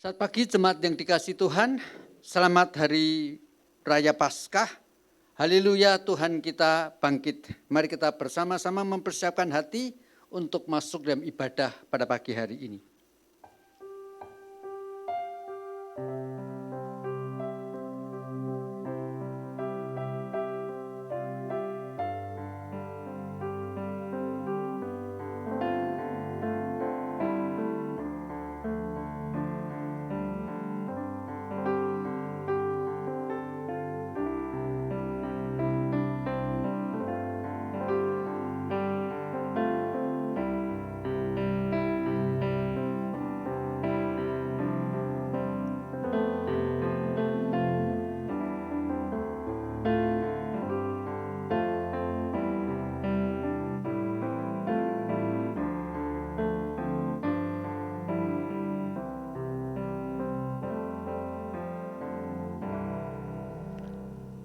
Selamat pagi jemaat yang dikasihi Tuhan, selamat hari Raya Paskah. Haleluya, Tuhan kita bangkit. Mari kita bersama-sama mempersiapkan hati untuk masuk dalam ibadah pada pagi hari ini.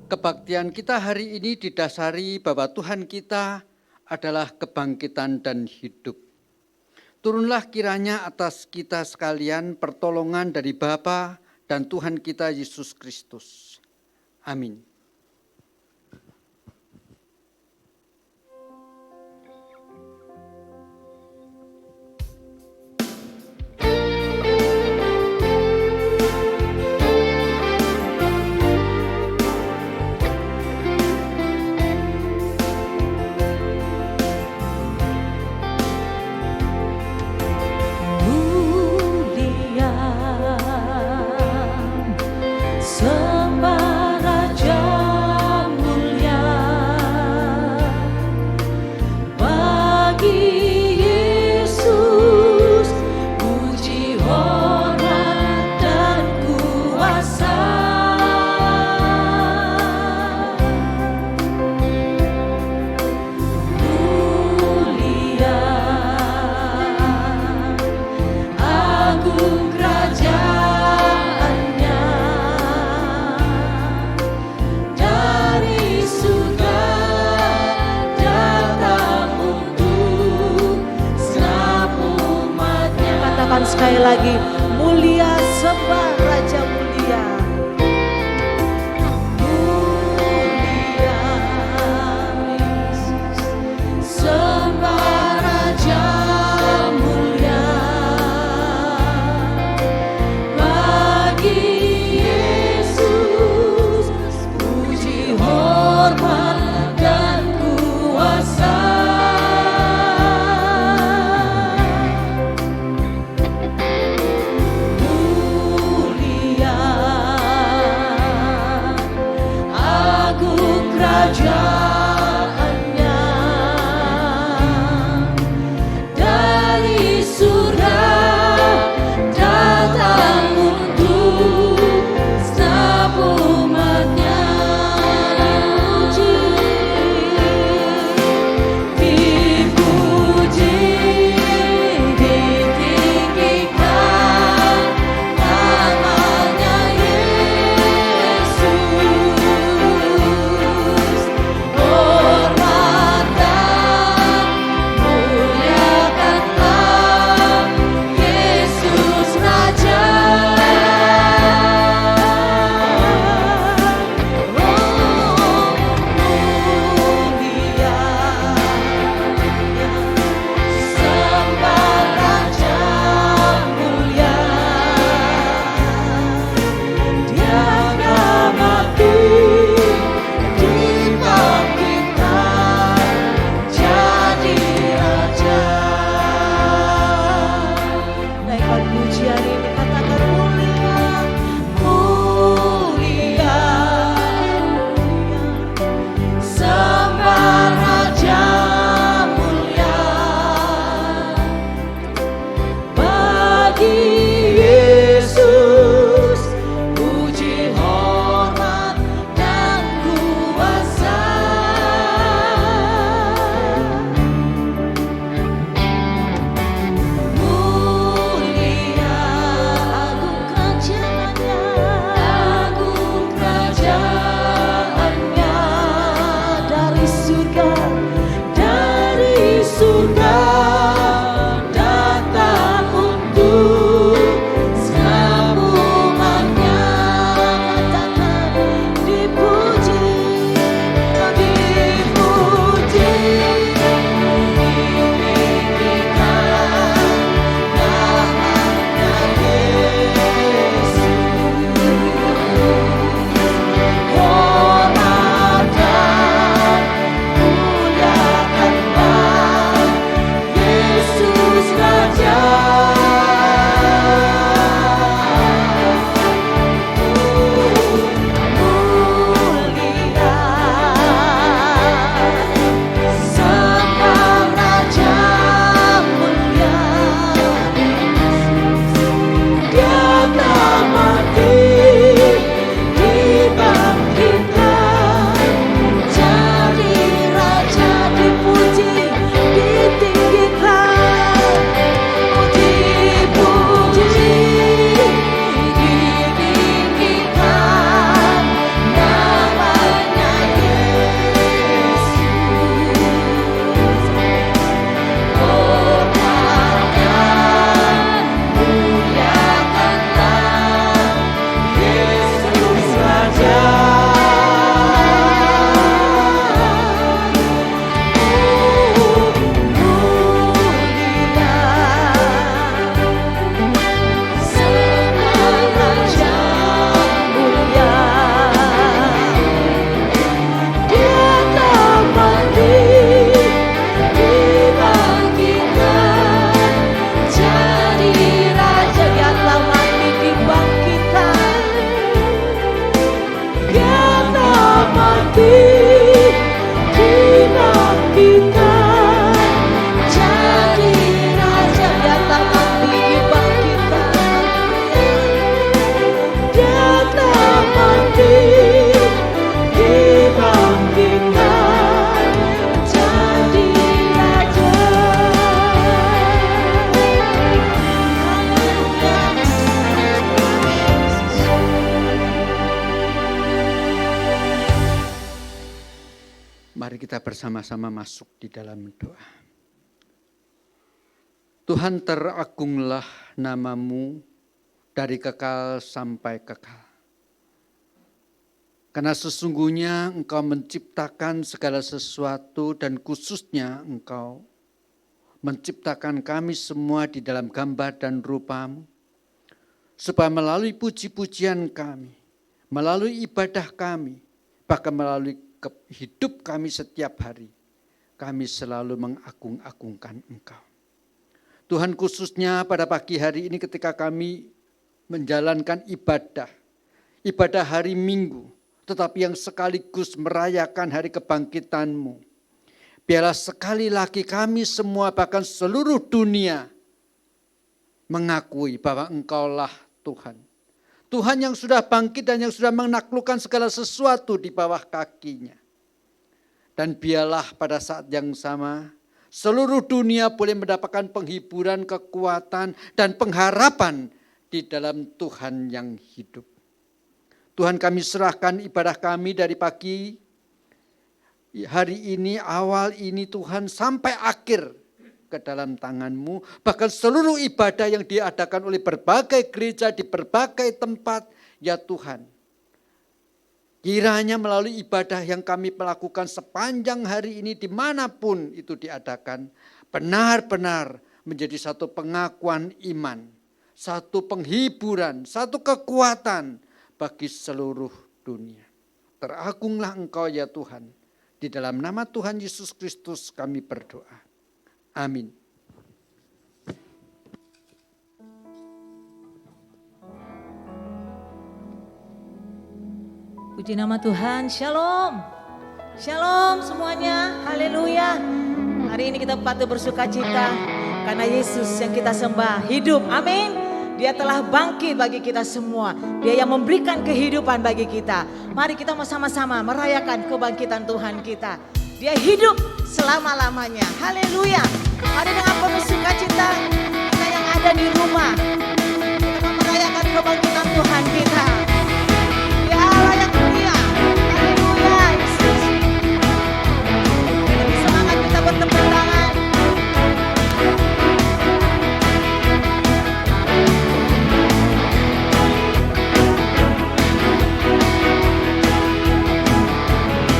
Kebaktian kita hari ini didasari bahwa Tuhan kita adalah kebangkitan dan hidup. Turunlah kiranya atas kita sekalian pertolongan dari Bapa dan Tuhan kita Yesus Kristus. Amin. Sekali lagi, mulia sembah Raja mulia. Mulia Yesus, sembah Raja mulia. Bagi Yesus, puji hormat dan kuasa. Mulia Kita bersama-sama masuk di dalam doa. Tuhan, teragunglah nama-Mu dari kekal sampai kekal. Karena sesungguhnya Engkau menciptakan segala sesuatu dan khususnya Engkau menciptakan kami semua di dalam gambar dan rupa-Mu. Supaya melalui puji-pujian kami, melalui ibadah kami, bahkan melalui hidup kami setiap hari, kami selalu mengagung-agungkan Engkau. Tuhan, khususnya pada pagi hari ini ketika kami menjalankan ibadah hari Minggu, tetapi yang sekaligus merayakan hari kebangkitan-Mu. Biarlah sekali lagi kami semua, bahkan seluruh dunia, mengakui bahwa Engkaulah Tuhan. Tuhan yang sudah bangkit dan yang sudah menaklukkan segala sesuatu di bawah kakinya. Dan biarlah pada saat yang sama, seluruh dunia boleh mendapatkan penghiburan, kekuatan, dan pengharapan di dalam Tuhan yang hidup. Tuhan, kami serahkan ibadah kami dari pagi hari ini, awal ini Tuhan, sampai akhir ke dalam tangan-Mu. Bahkan seluruh ibadah yang diadakan oleh berbagai gereja di berbagai tempat, ya Tuhan. Kiranya melalui ibadah yang kami melakukan sepanjang hari ini dimanapun itu diadakan, benar-benar menjadi satu pengakuan iman, satu penghiburan, satu kekuatan bagi seluruh dunia. Teragunglah Engkau ya Tuhan. Di dalam nama Tuhan Yesus Kristus kami berdoa. Amin. Puji nama Tuhan, shalom. Shalom semuanya, haleluya. Hari ini kita patut bersuka cita karena Yesus yang kita sembah hidup, amin. Dia telah bangkit bagi kita semua. Dia yang memberikan kehidupan bagi kita. Mari kita sama-sama merayakan kebangkitan Tuhan kita. Dia hidup selama-lamanya. Haleluya. Mari dengan penuh sukacita kita yang ada di rumah, kita merayakan kebangkitan Tuhan kita. Dia Allah yang mulia. Haleluya, Yesus. Lebih semangat kita bertepuk tangan.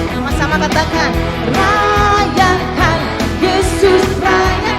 Sama-sama katakan, rayakan Yesus, rayakan.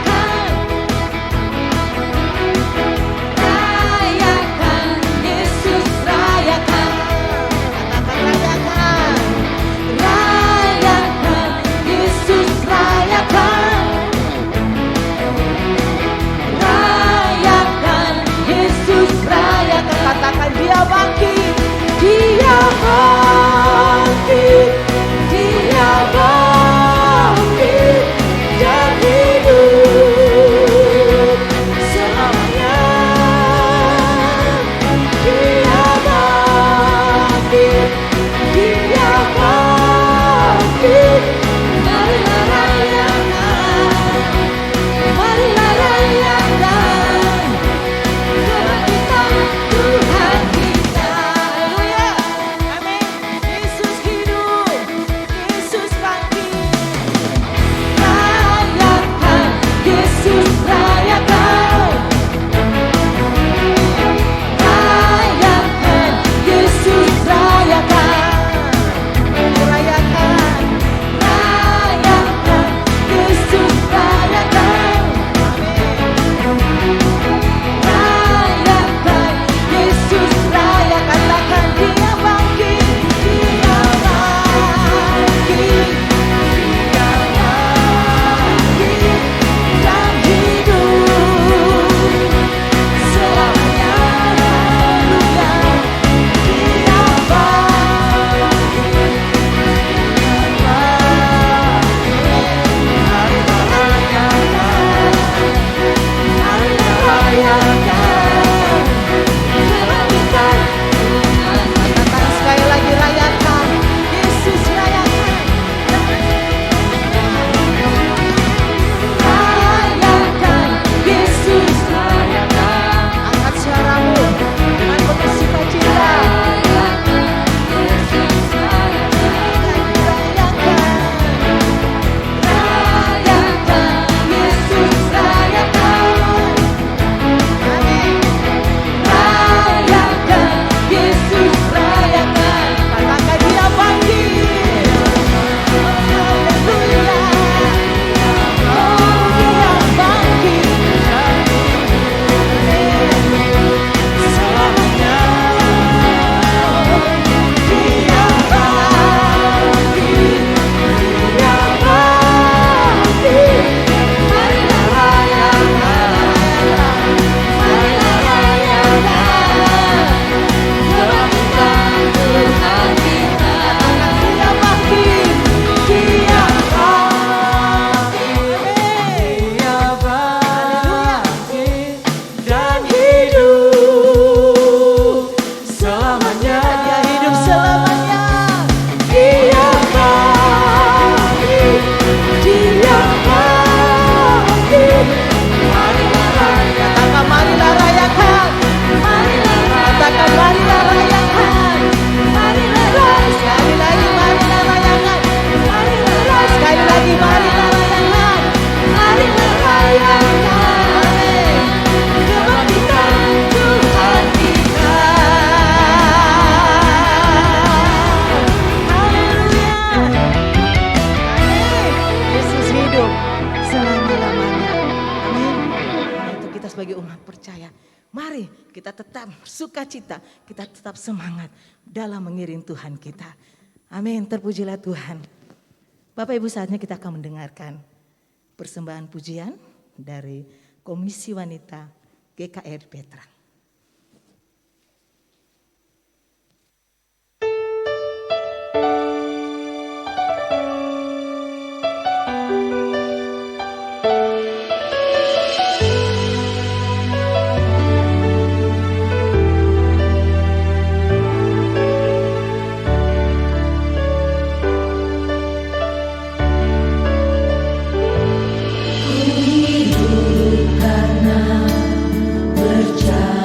semangat percaya. Mari kita tetap sukacita, kita tetap semangat dalam mengiring Tuhan kita. Amin, terpujilah Tuhan. Bapak Ibu, saatnya kita akan mendengarkan persembahan pujian dari Komisi Wanita GKR Petra. Karena percaya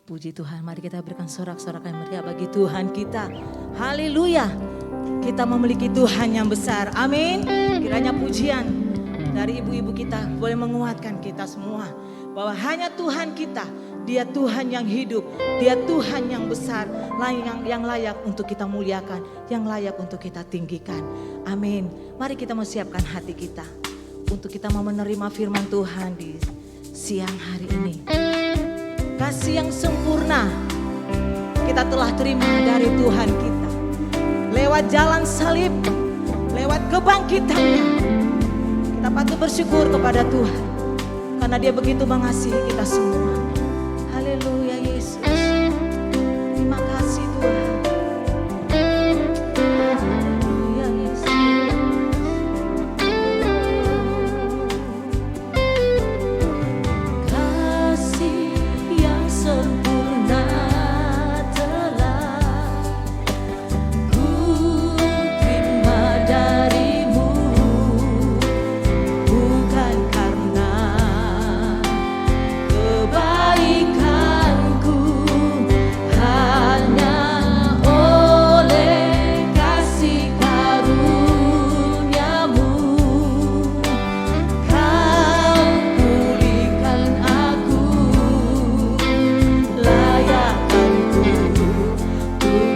Puji Tuhan, mari kita berikan sorak-sorak yang meriah bagi Tuhan kita. Haleluya. Kita memiliki Tuhan yang besar. Amin. Kiranya pujian dari ibu-ibu kita boleh menguatkan kita semua. Bahwa hanya Tuhan kita, Dia Tuhan yang hidup, Dia Tuhan yang besar, yang layak untuk kita muliakan, yang layak untuk kita tinggikan. Amin. Mari kita mau siapkan hati kita untuk kita mau menerima firman Tuhan di siang hari ini. Kasih yang sempurna kita telah terima dari Tuhan kita. Lewat jalan salib, lewat kebangkitannya. Kita patut bersyukur kepada Tuhan. Karena Dia begitu mengasihi kita semua. Haleluya Yesus. Terima kasih Tuhan. Haleluya Yesus. Kasih yang sempurna telah ku terima darimu, bukan karena kebaikanku, hanya oleh kasih karuniamu kau pulihkan aku. Layakkanku untuk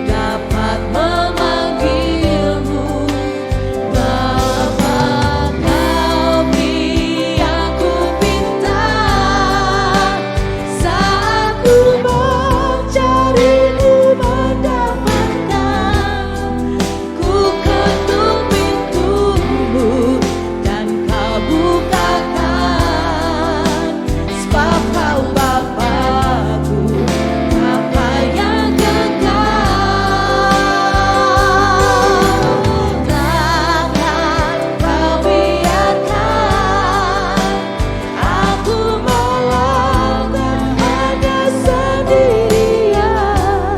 dapat memanggilmu Bapa. Kau beri aku bintang saat ku mencarimu mendapatkan. Ku ketuk pintumu dan kau bukakan. Sebab kau Bapa-Ku, Bapa yang kekal. Takkan kau biarkan aku melangkah hanya sendirian.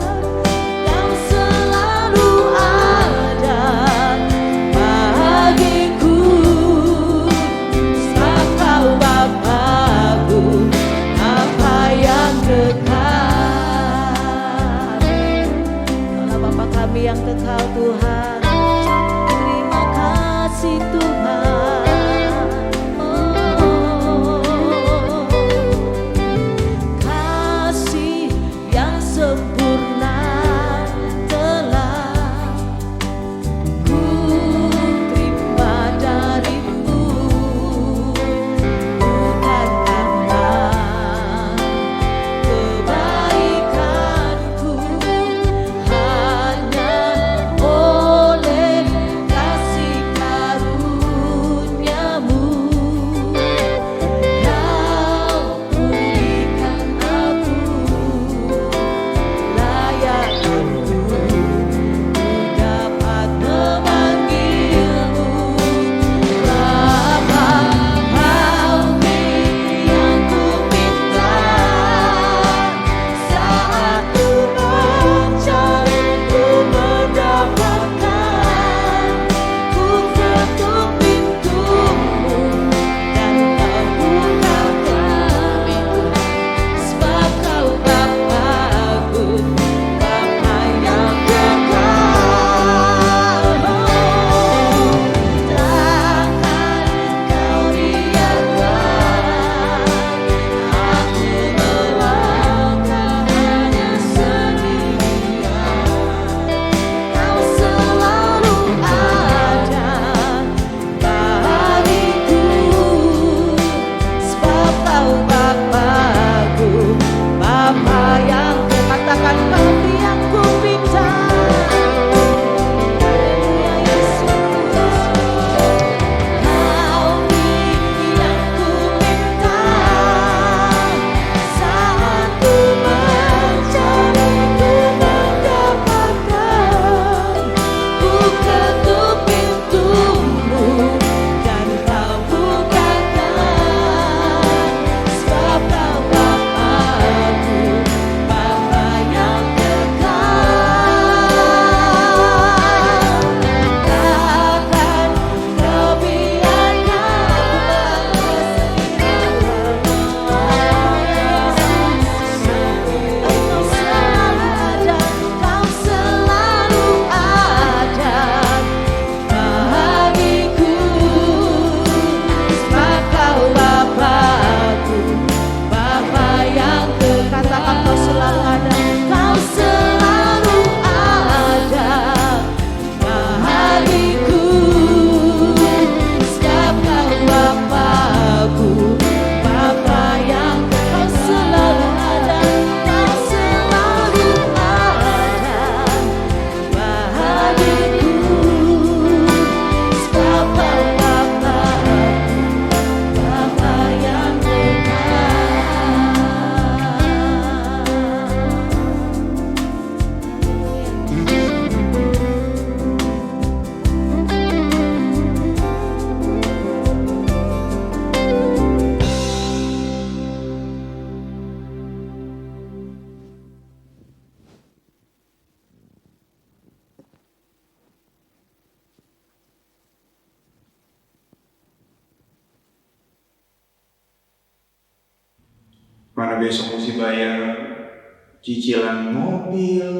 Kau selalu ada bagiku. Sebab kau Bapa-Ku, Bapa yang kekal. Kaulah Bapa kami yang kekal Tuhan. Terima kasih Tuhan. Oh, kasih yang sempurna telah ku terima darimu, bukan karena kebaikanku, hanya oleh kasih karuniamu kau pulihkan aku. Layakkanku dapat memanggilmu Bapa. Kau beri aku bintang saat ku mencarimu mendapatkan. Ku ketuk pintumu dan kau bukakan. Sebab kau Bapa-Ku, Bapa yang kekal. Takkan kau biarkan aku melangkah hanya sendirian. Kau selalu ada bagiku. Sebab kau Bapa-Ku, Bapa yang katakan kau beri aku bintang. Haleluya Yesus. Kau beri aku bintang saat ku mencarimu mendapatkan. Ku ketuk pintumu dan kau bukakan. Sebab kau Mana besok mesti bayar cicilan mobil.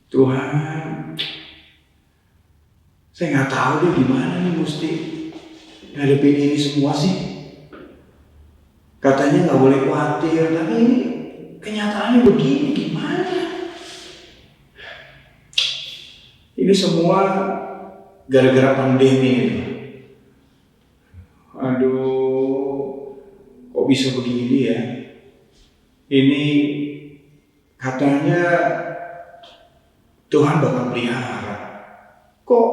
Tuhan, saya nggak tahu deh gimana nih mesti ngadepin ini semua sih. Katanya nggak boleh khawatir, tapi ini kenyataannya begini, gimana? Ini semua gara-gara pandemi ini. Aduh, kok bisa begini ya? Ini katanya Tuhan bakal pelihara. Kok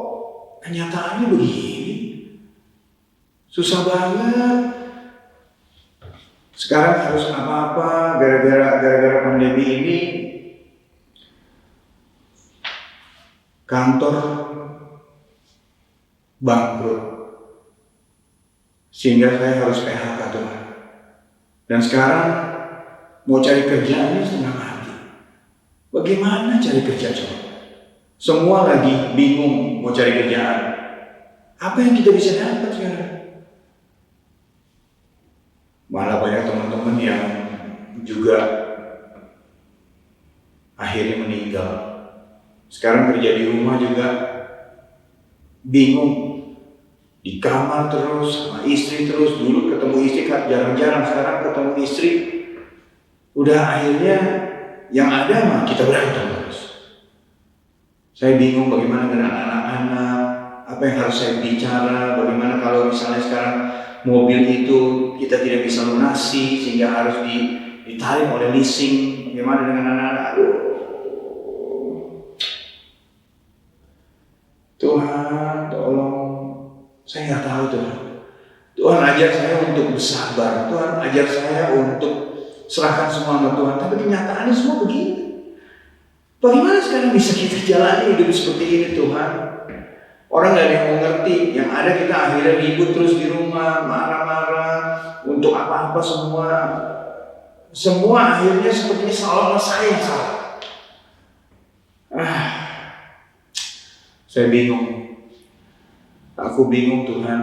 kenyataannya begini? Susah banget. Sekarang harus apa-apa gara-gara pandemi ini. Kantor bangkrut. Sehingga saya harus PHK Tuhan. Dan sekarang mau cari kerjaannya setengah mati. Bagaimana cari kerja coba? Semua lagi bingung mau cari kerjaan. Apa yang kita bisa dapat sekarang? Malah banyak teman-teman yang juga akhirnya meninggal. Sekarang kerja di rumah juga bingung. Di kamar terus, sama istri terus. Dulu ketemu istri jarang-jarang, sekarang ketemu istri. Udah akhirnya yang ada mah kita berantem terus. Saya bingung bagaimana dengan anak-anak, apa yang harus saya bicara, bagaimana kalau misalnya sekarang mobil itu kita tidak bisa lunasi sehingga harus ditarik oleh leasing, bagaimana dengan anak-anak. Aduh. Tuhan, tolong. Saya nggak tahu Tuhan. Tuhan ajar saya untuk bersabar. Tuhan ajar saya untuk serahkan semua sama Tuhan. Tapi kenyataannya semua begini. Bagaimana sekarang bisa kita jalani hidup seperti ini Tuhan? Orang nggak ada yang mau ngerti. Yang ada kita akhirnya ribut terus di rumah, marah-marah untuk apa-apa semua. Semua akhirnya sepertinya seolah-olah saya yang salah. Saya bingung. Aku bingung Tuhan.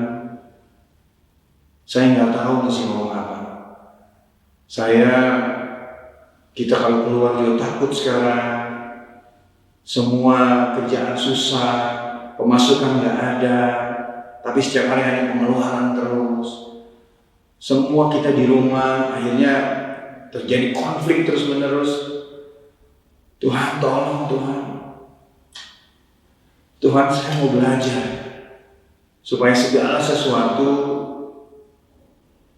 Saya nggak tahu mesti ngomong apa. Kita kalau keluar juga takut sekarang. Semua kerjaan susah, pemasukan nggak ada, tapi setiap hari hanya pengeluaran terus. Semua kita di rumah, akhirnya terjadi konflik terus menerus. Tuhan tolong Tuhan. Tuhan saya mau belajar supaya segala sesuatu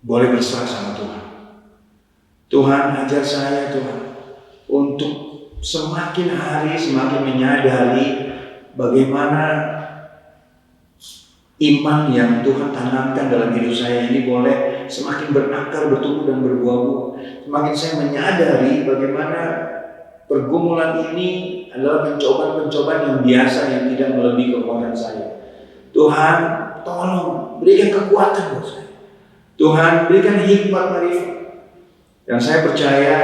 boleh berserah sama Tuhan. Tuhan ajar saya Tuhan untuk semakin hari semakin menyadari bagaimana iman yang Tuhan tanamkan dalam hidup saya ini boleh semakin berakar, bertumbuh dan berbuah-buah. Semakin saya menyadari bagaimana pergumulan ini adalah pencobaan-pencobaan yang biasa yang tidak melebihi kekuatan saya. Tuhan, tolong berikan kekuatan buat saya. Tuhan, berikan hikmat marifat. Dan saya percaya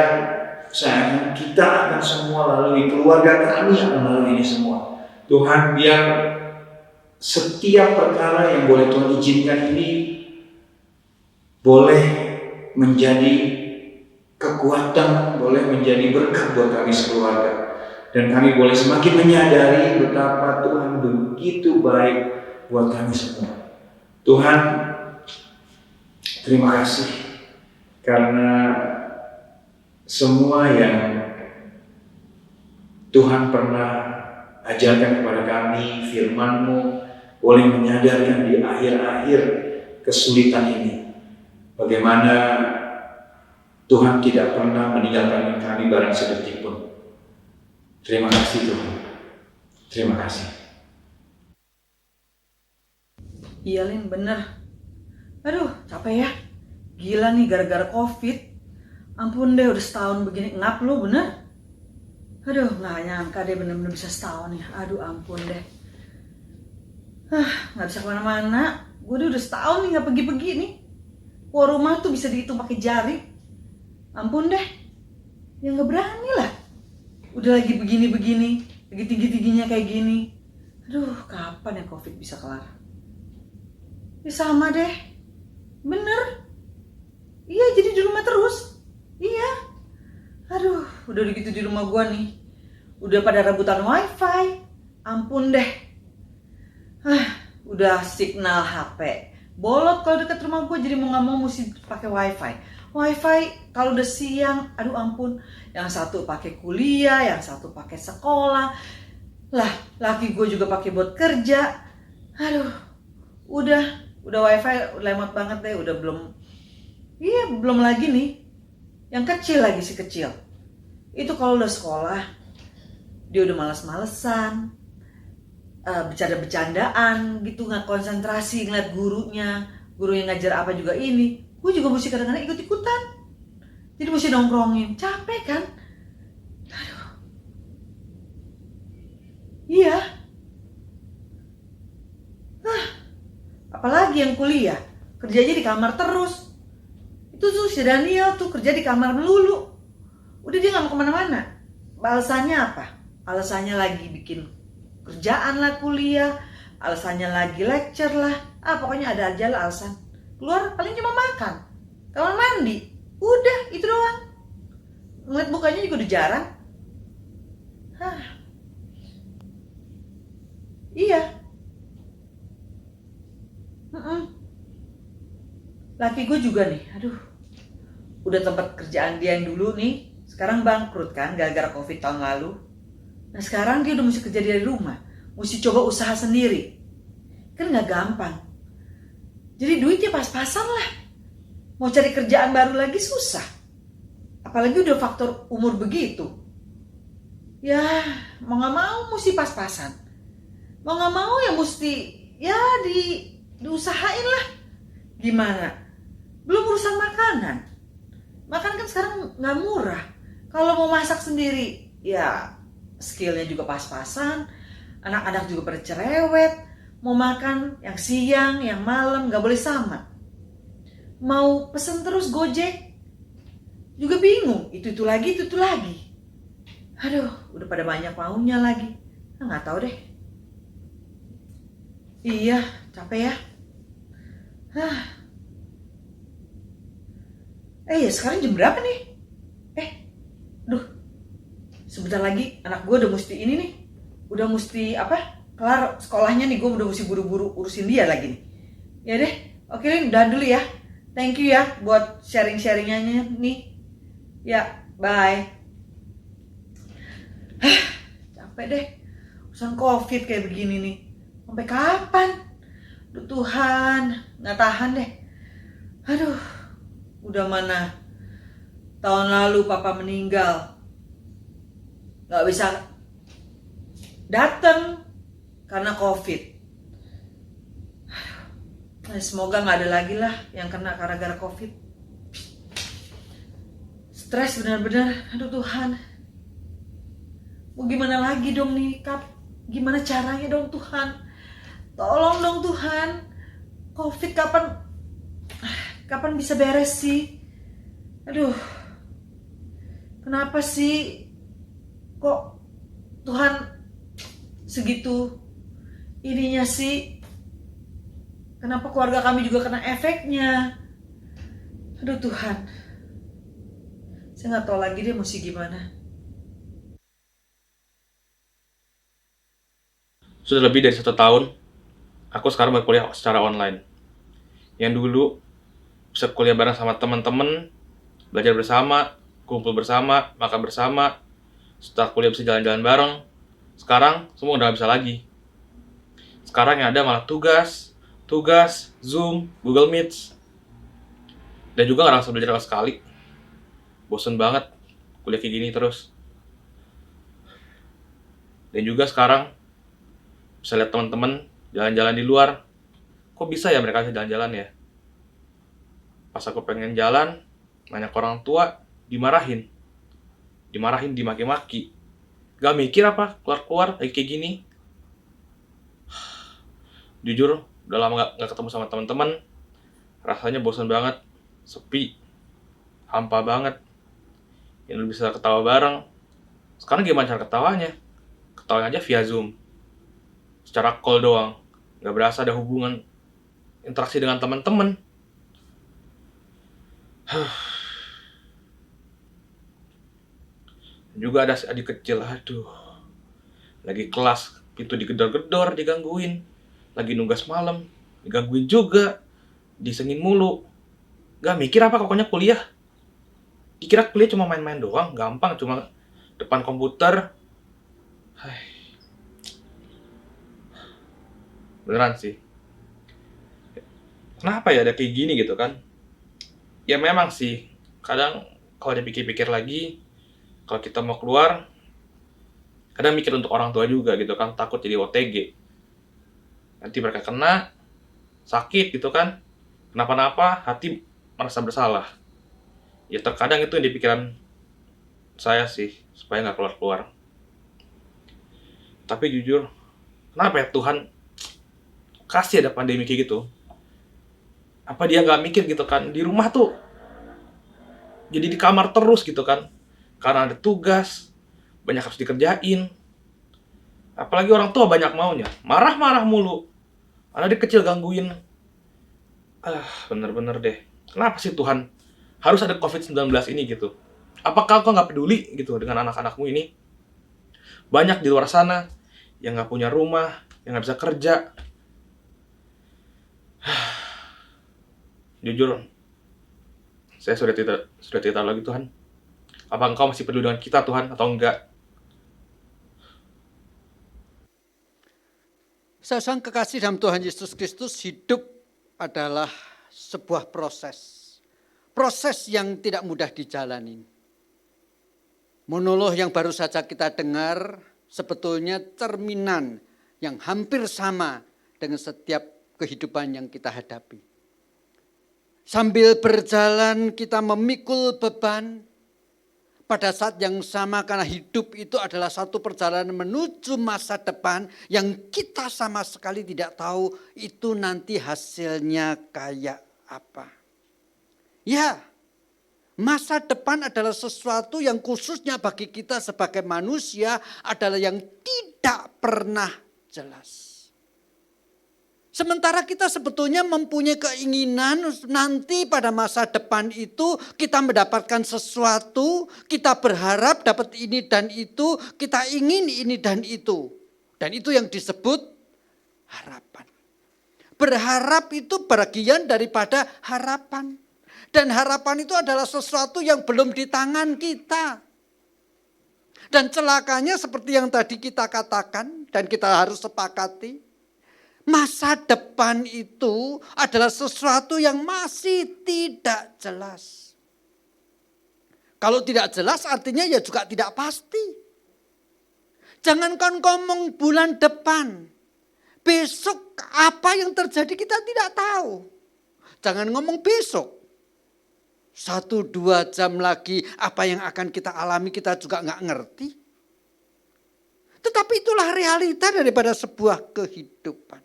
kita akan semua lalui, keluarga kami akan lalui ini semua. Tuhan, biar setiap perkara yang boleh Tuhan izinkan ini boleh menjadi kekuatan, boleh menjadi berkat buat kami sekeluarga. Dan kami boleh semakin menyadari betapa Tuhan begitu baik buat kami semua. Tuhan, terima kasih karena semua yang Tuhan pernah ajarkan kepada kami, firman-Mu boleh menyadarkan di akhir-akhir kesulitan ini. Bagaimana Tuhan tidak pernah meninggalkan kami barang sedetik pun. Terima kasih Tuhan. Terima kasih. Iya Lin, bener. Aduh, capek ya. Gila nih gara-gara COVID. Ampun deh, udah setahun begini. Ngap lu, bener. Aduh, gak nyangka deh bener-bener bisa setahun ya. Aduh, ampun deh. Gak bisa kemana-mana. Gue udah setahun nih gak pergi-pergi nih. Keluar rumah tuh bisa dihitung pakai jari. Ampun deh. Ya gak berani lah. Udah lagi begini-begini. Lagi tinggi-tingginya kayak gini. Aduh, kapan ya COVID bisa kelar? Ya sama deh. Bener. Iya, jadi di rumah terus. Iya. Aduh, udah gitu di rumah gua nih. Udah pada rebutan wifi. Ampun deh. Udah signal HP bolot kalau deket rumah gue, jadi mau nggak mau mesti pakai wifi. Wifi kalau udah siang, aduh ampun, yang satu pakai kuliah, yang satu pakai sekolah, lah laki gue juga pakai buat kerja. Aduh, udah wifi lemot banget deh, udah belum lagi nih, yang kecil lagi si kecil, itu kalau udah sekolah dia udah malas-malesan, bercanda-bercandaan gitu, nggak konsentrasi ngeliat gurunya ngajar apa juga ini. Gue juga mesti kadang-kadang ikut-ikutan, jadi mesti nongkrongin, capek kan. Aduh. Iya. Apalagi yang kuliah, kerjanya di kamar terus. Itu tuh si Daniel tuh kerja di kamar melulu, udah dia nggak mau kemana-mana. Alasannya apa? Alasannya lagi bikin kerjaan lah, kuliah, alasannya lagi lecture lah, pokoknya ada aja lah alasan. Keluar paling cuma makan, kamar mandi, udah itu doang. Ngeliat mukanya juga udah jarang. Iya. Laki gue juga nih, aduh, udah tempat kerjaan dia yang dulu nih, sekarang bangkrut kan gara-gara COVID tahun lalu. Nah sekarang dia udah mesti kerja dari rumah, mesti coba usaha sendiri, kan nggak gampang. Jadi duitnya pas-pasan lah, mau cari kerjaan baru lagi susah, apalagi udah faktor umur begitu. Ya mau nggak mau mesti pas-pasan, mau nggak mau ya mesti ya diusahain lah. Gimana? Belum urusan makanan kan sekarang nggak murah. Kalau mau masak sendiri ya skillnya juga pas-pasan, anak-anak juga pada cerewet, mau makan yang siang, yang malam gak boleh sama. Mau pesen terus Gojek juga bingung, itu lagi. Aduh, udah pada banyak maunya lagi. Nggak tahu deh. Iya, capek ya. Ya sekarang jam berapa nih? Sebentar lagi anak gue udah mesti ini nih, udah mesti kelar sekolahnya nih, gue udah mesti buru-buru urusin dia lagi nih. Ya deh, oke Lin, udah dulu ya. Thank you ya buat sharing-sharingannya nih. Ya, bye. Capek deh, urusan COVID kayak begini nih. Sampai kapan? Aduh Tuhan, nggak tahan deh. Aduh, udah mana tahun lalu papa meninggal, nggak bisa datang karena COVID. Semoga nggak ada lagi lah yang kena gara-gara COVID. Stres benar-benar, aduh Tuhan. Mau gimana lagi dong nih, Kap? Gimana caranya dong Tuhan? Tolong dong Tuhan. COVID kapan bisa beres sih? Aduh. Kenapa sih? Kok Tuhan segitu ininya sih? Kenapa keluarga kami juga kena efeknya? Aduh Tuhan, saya nggak tahu lagi deh mesti gimana. Sudah lebih dari 1 tahun, aku sekarang berkuliah secara online. Yang dulu bisa kuliah bareng sama teman-teman, belajar bersama, kumpul bersama, makan bersama, setelah kuliah bisa jalan-jalan bareng. Sekarang semua udah gak bisa lagi. Sekarang yang ada malah tugas, Zoom, Google Meet. Dan juga gak langsung belajar sama sekali. Bosen banget kuliah kayak gini terus. Dan juga sekarang bisa lihat teman-teman jalan-jalan di luar. Kok bisa ya mereka bisa jalan-jalan ya? Pas aku pengen jalan, nanya ke orang tua, dimarahin, dimaki-maki. Gak mikir apa, keluar-keluar kayak gini. Jujur, udah lama gak ketemu sama teman-teman. Rasanya bosan banget, sepi, hampa banget. Yang lu bisa ketawa bareng. Sekarang gimana cara ketawanya? Ketawanya aja via Zoom, secara call doang, gak berasa ada hubungan interaksi dengan teman-teman. Juga ada si adik kecil, aduh. Lagi kelas, itu digedor-gedor, digangguin. Lagi nugas malam, digangguin juga. Disengin mulu. Gak mikir apa pokoknya kuliah. Dikira kuliah cuma main-main doang, gampang cuma depan komputer. Hai, beneran sih. Kenapa ya ada kayak gini gitu kan? Ya memang sih, kadang kalau dipikir-pikir lagi, kalau kita mau keluar, kadang mikir untuk orang tua juga gitu kan, takut jadi OTG. Nanti mereka kena, sakit gitu kan, kenapa-napa, hati merasa bersalah. Ya terkadang itu yang di pikiran saya sih, supaya nggak keluar-keluar. Tapi jujur, kenapa ya Tuhan kasih ada pandemi kayak gitu? Apa dia nggak mikir gitu kan, di rumah tuh jadi di kamar terus gitu kan, karena ada tugas, banyak harus dikerjain. Apalagi orang tua banyak maunya, marah-marah mulu. Anak kecil gangguin. Bener-bener deh. Kenapa sih Tuhan harus ada COVID-19 ini gitu? Apakah kau nggak peduli gitu dengan anak-anakmu ini? Banyak di luar sana yang nggak punya rumah, yang nggak bisa kerja. Jujur, saya sudah tidak tahu lagi Tuhan. Apa Engkau masih peduli dengan kita Tuhan atau enggak? Saudara kekasih dalam Tuhan Yesus Kristus, hidup adalah sebuah proses. Proses yang tidak mudah dijalani. Monolog yang baru saja kita dengar sebetulnya cerminan yang hampir sama dengan setiap kehidupan yang kita hadapi. Sambil berjalan kita memikul beban, pada saat yang sama karena hidup itu adalah satu perjalanan menuju masa depan yang kita sama sekali tidak tahu itu nanti hasilnya kayak apa. Ya, masa depan adalah sesuatu yang khususnya bagi kita sebagai manusia adalah yang tidak pernah jelas. Sementara kita sebetulnya mempunyai keinginan nanti pada masa depan itu kita mendapatkan sesuatu, kita berharap dapat ini dan itu, kita ingin ini dan itu. Dan itu yang disebut harapan. Berharap itu bagian daripada harapan. Dan harapan itu adalah sesuatu yang belum di tangan kita. Dan celakanya seperti yang tadi kita katakan dan kita harus sepakati. Masa depan itu adalah sesuatu yang masih tidak jelas. Kalau tidak jelas artinya ya juga tidak pasti. Jangankan ngomong bulan depan. Besok apa yang terjadi kita tidak tahu. Jangan ngomong besok. 1-2 jam lagi apa yang akan kita alami kita juga nggak ngerti. Tetapi itulah realita daripada sebuah kehidupan.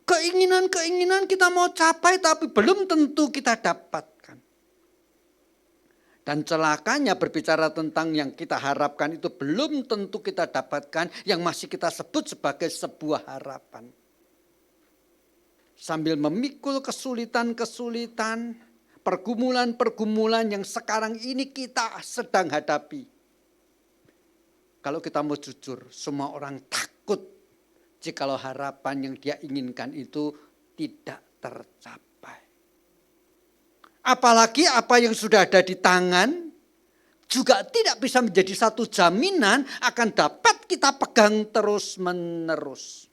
Keinginan-keinginan kita mau capai tapi belum tentu kita dapatkan. Dan celakanya berbicara tentang yang kita harapkan itu belum tentu kita dapatkan yang masih kita sebut sebagai sebuah harapan. Sambil memikul kesulitan-kesulitan, pergumulan-pergumulan yang sekarang ini kita sedang hadapi. Kalau kita mau jujur, semua orang takut jikalau harapan yang dia inginkan itu tidak tercapai. Apalagi apa yang sudah ada di tangan juga tidak bisa menjadi satu jaminan akan dapat kita pegang terus-menerus.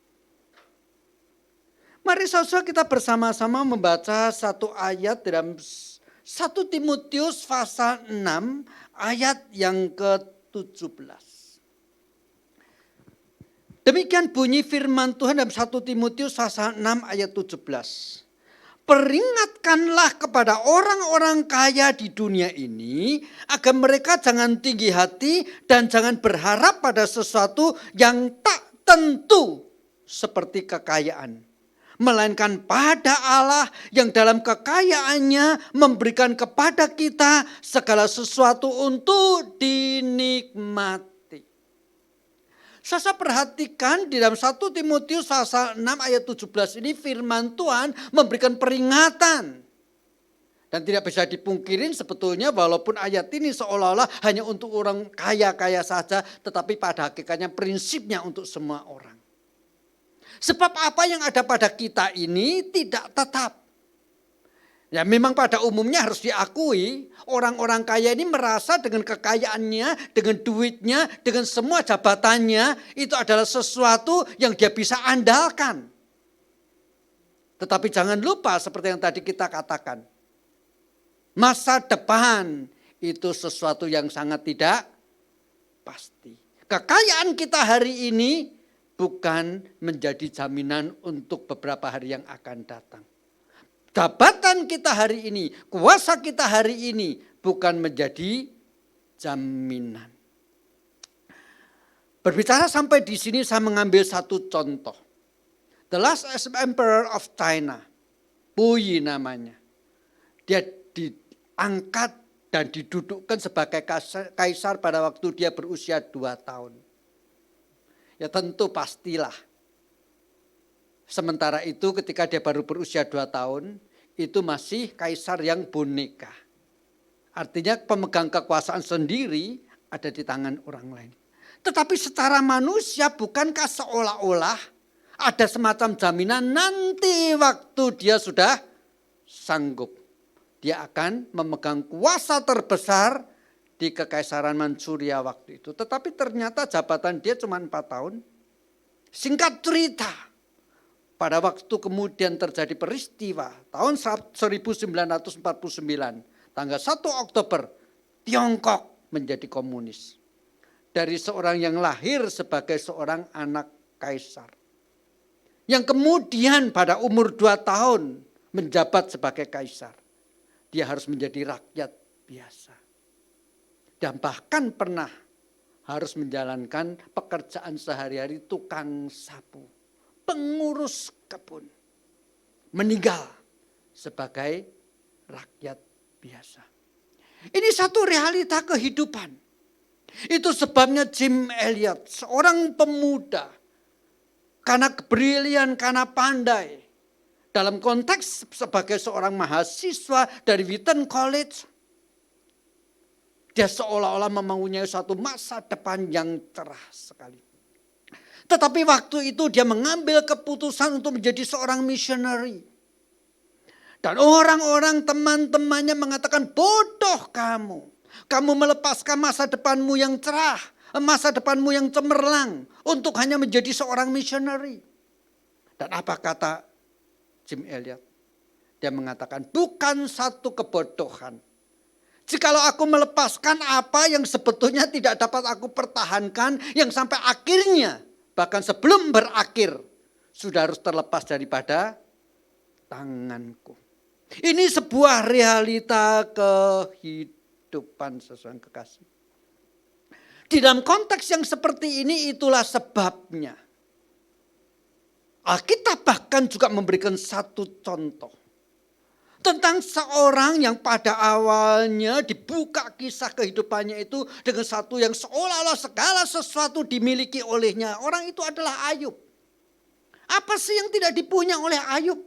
Mari saudara kita bersama-sama membaca satu ayat dalam 1 Timotius pasal 6 ayat yang ke-17. Demikian bunyi firman Tuhan dalam 1 Timotius pasal 6 ayat 17. Peringatkanlah kepada orang-orang kaya di dunia ini agar mereka jangan tinggi hati dan jangan berharap pada sesuatu yang tak tentu seperti kekayaan. Melainkan pada Allah yang dalam kekayaannya memberikan kepada kita segala sesuatu untuk dinikmati. Saya perhatikan di dalam 1 Timotius pasal 6 ayat 17 ini firman Tuhan memberikan peringatan. Dan tidak bisa dipungkirin sebetulnya walaupun ayat ini seolah-olah hanya untuk orang kaya-kaya saja, tetapi pada hakikatnya prinsipnya untuk semua orang. Sebab apa yang ada pada kita ini tidak tetap. Ya memang pada umumnya harus diakui orang-orang kaya ini merasa dengan kekayaannya, dengan duitnya, dengan semua jabatannya itu adalah sesuatu yang dia bisa andalkan. Tetapi jangan lupa seperti yang tadi kita katakan. Masa depan itu sesuatu yang sangat tidak pasti. Kekayaan kita hari ini bukan menjadi jaminan untuk beberapa hari yang akan datang. Jabatan kita hari ini, kuasa kita hari ini bukan menjadi jaminan. Berbicara sampai di sini saya mengambil satu contoh. The last emperor of China, Puyi namanya. Dia diangkat dan didudukkan sebagai kaisar pada waktu dia berusia 2 tahun. Ya tentu pastilah. Sementara itu ketika dia baru berusia 2 tahun, itu masih kaisar yang boneka. Artinya pemegang kekuasaan sendiri ada di tangan orang lain. Tetapi secara manusia bukankah seolah-olah ada semacam jaminan nanti waktu dia sudah sanggup. Dia akan memegang kuasa terbesar di kekaisaran Manchuria waktu itu. Tetapi ternyata jabatan dia cuma 4 tahun. Singkat cerita, pada waktu kemudian terjadi peristiwa tahun 1949, tanggal 1 Oktober, Tiongkok menjadi komunis. Dari seorang yang lahir sebagai seorang anak kaisar. Yang kemudian pada umur 2 tahun menjabat sebagai kaisar. Dia harus menjadi rakyat biasa. Dan bahkan pernah harus menjalankan pekerjaan sehari-hari tukang sapu. Pengurus kebun. Meninggal sebagai rakyat biasa. Ini satu realita kehidupan. Itu sebabnya Jim Elliot, seorang pemuda. Karena kebrilian, karena pandai. Dalam konteks sebagai seorang mahasiswa dari Wheaton College. Dia seolah-olah mempunyai suatu masa depan yang cerah sekali. Tetapi waktu itu dia mengambil keputusan untuk menjadi seorang missionary. Dan orang-orang teman-temannya mengatakan, bodoh kamu. Kamu melepaskan masa depanmu yang cerah. Masa depanmu yang cemerlang. Untuk hanya menjadi seorang missionary. Dan apa kata Jim Elliot? Dia mengatakan, bukan satu kebodohan. Jikalau aku melepaskan apa yang sebetulnya tidak dapat aku pertahankan. Yang sampai akhirnya, bahkan sebelum berakhir, sudah harus terlepas daripada tanganku. Ini sebuah realita kehidupan sesuai kekasih. Di dalam konteks yang seperti ini itulah sebabnya. Alkitab bahkan juga memberikan satu contoh. Tentang seorang yang pada awalnya dibuka kisah kehidupannya itu dengan satu yang seolah-olah segala sesuatu dimiliki olehnya. Orang itu adalah Ayub. Apa sih yang tidak dipunya oleh Ayub?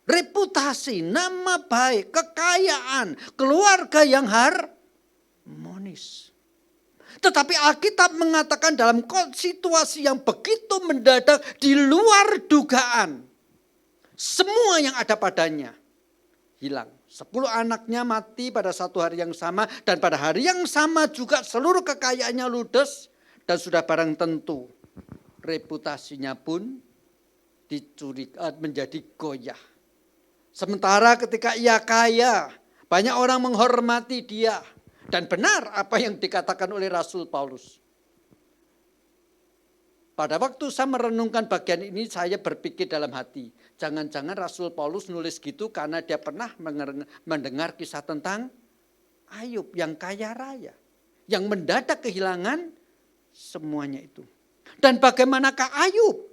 Reputasi, nama baik, kekayaan, keluarga yang harmonis. Tetapi Alkitab mengatakan dalam situasi yang begitu mendadak di luar dugaan. Semua yang ada padanya hilang. 10 anaknya mati pada satu hari yang sama. Dan pada hari yang sama juga seluruh kekayaannya ludes. Dan sudah barang tentu reputasinya pun dicuri, menjadi goyah. Sementara ketika ia kaya, banyak orang menghormati dia. Dan benar apa yang dikatakan oleh Rasul Paulus. Pada waktu saya merenungkan bagian ini, saya berpikir dalam hati. Jangan-jangan Rasul Paulus nulis gitu karena dia pernah mendengar kisah tentang Ayub yang kaya raya. Yang mendadak kehilangan semuanya itu. Dan bagaimanakah Ayub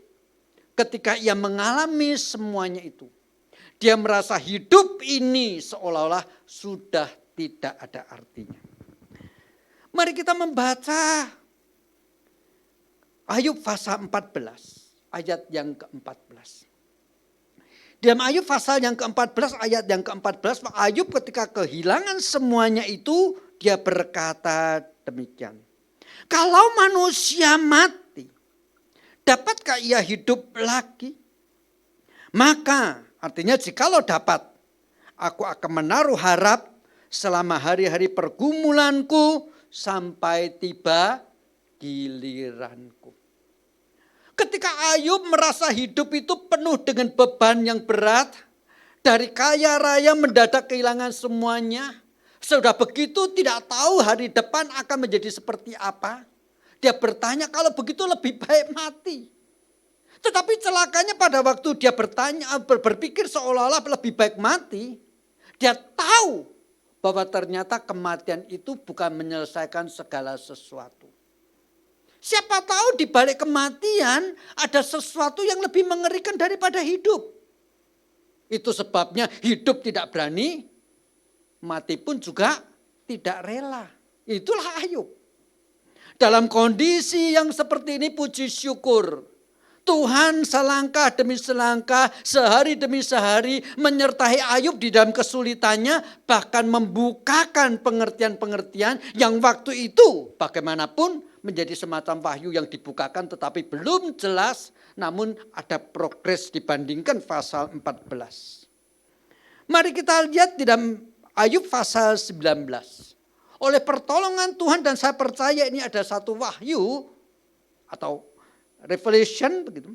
ketika ia mengalami semuanya itu. Dia merasa hidup ini seolah-olah sudah tidak ada artinya. Mari kita membaca Ayub pasal 14 ayat yang ke-14. Dalam Ayub pasal yang ke-14, ayat yang ke-14, Ayub ketika kehilangan semuanya itu, dia berkata demikian. Kalau manusia mati, dapatkah ia hidup lagi? Maka artinya jikalau dapat, aku akan menaruh harap selama hari-hari pergumulanku sampai tiba giliranku. Ketika Ayub merasa hidup itu penuh dengan beban yang berat, dari kaya raya mendadak kehilangan semuanya, sudah begitu tidak tahu hari depan akan menjadi seperti apa. Dia bertanya kalau begitu lebih baik mati. Tetapi celakanya pada waktu dia berpikir seolah-olah lebih baik mati, dia tahu bahwa ternyata kematian itu bukan menyelesaikan segala sesuatu. Siapa tahu di balik kematian ada sesuatu yang lebih mengerikan daripada hidup. Itu sebabnya hidup tidak berani, mati pun juga tidak rela. Itulah Ayub. Dalam kondisi yang seperti ini puji syukur. Tuhan selangkah demi selangkah, sehari demi sehari menyertai Ayub di dalam kesulitannya, bahkan membukakan pengertian-pengertian yang waktu itu bagaimanapun menjadi semacam wahyu yang dibukakan tetapi belum jelas, namun ada progres dibandingkan pasal 14. Mari kita lihat di dalam Ayub pasal 19. Oleh pertolongan Tuhan dan saya percaya ini ada satu wahyu atau Revelation begitu.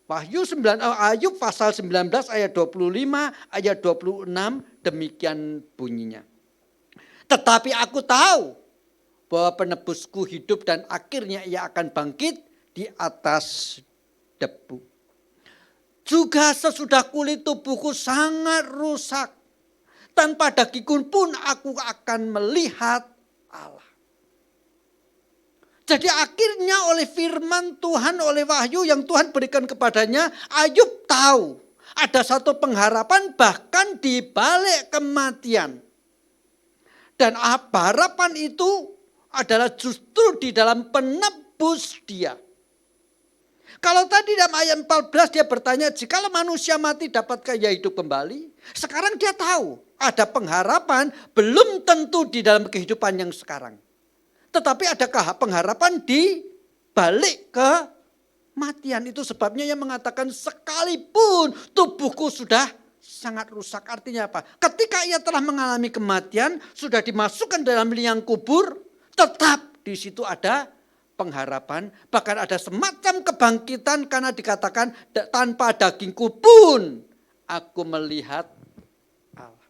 Ayub pasal 19 ayat 25 ayat 26 demikian bunyinya. Tetapi aku tahu bahwa penebusku hidup dan akhirnya ia akan bangkit di atas debu. Juga sesudah kulit tubuhku sangat rusak, tanpa dagingku pun aku akan melihat Allah. Jadi akhirnya oleh firman Tuhan, oleh wahyu yang Tuhan berikan kepadanya, Ayub tahu ada satu pengharapan bahkan di balik kematian. Dan apa harapan itu adalah justru di dalam penebus dia. Kalau tadi dalam ayat 14 dia bertanya, jikalau manusia mati dapatkah ia hidup kembali? Sekarang dia tahu ada pengharapan belum tentu di dalam kehidupan yang sekarang. Tetapi adakah pengharapan di balik kematian? Itu sebabnya yang mengatakan sekalipun tubuhku sudah sangat rusak. Artinya apa? Ketika ia telah mengalami kematian, sudah dimasukkan dalam liang kubur, tetap di situ ada pengharapan. Bahkan ada semacam kebangkitan karena dikatakan tanpa dagingku pun aku melihat Allah.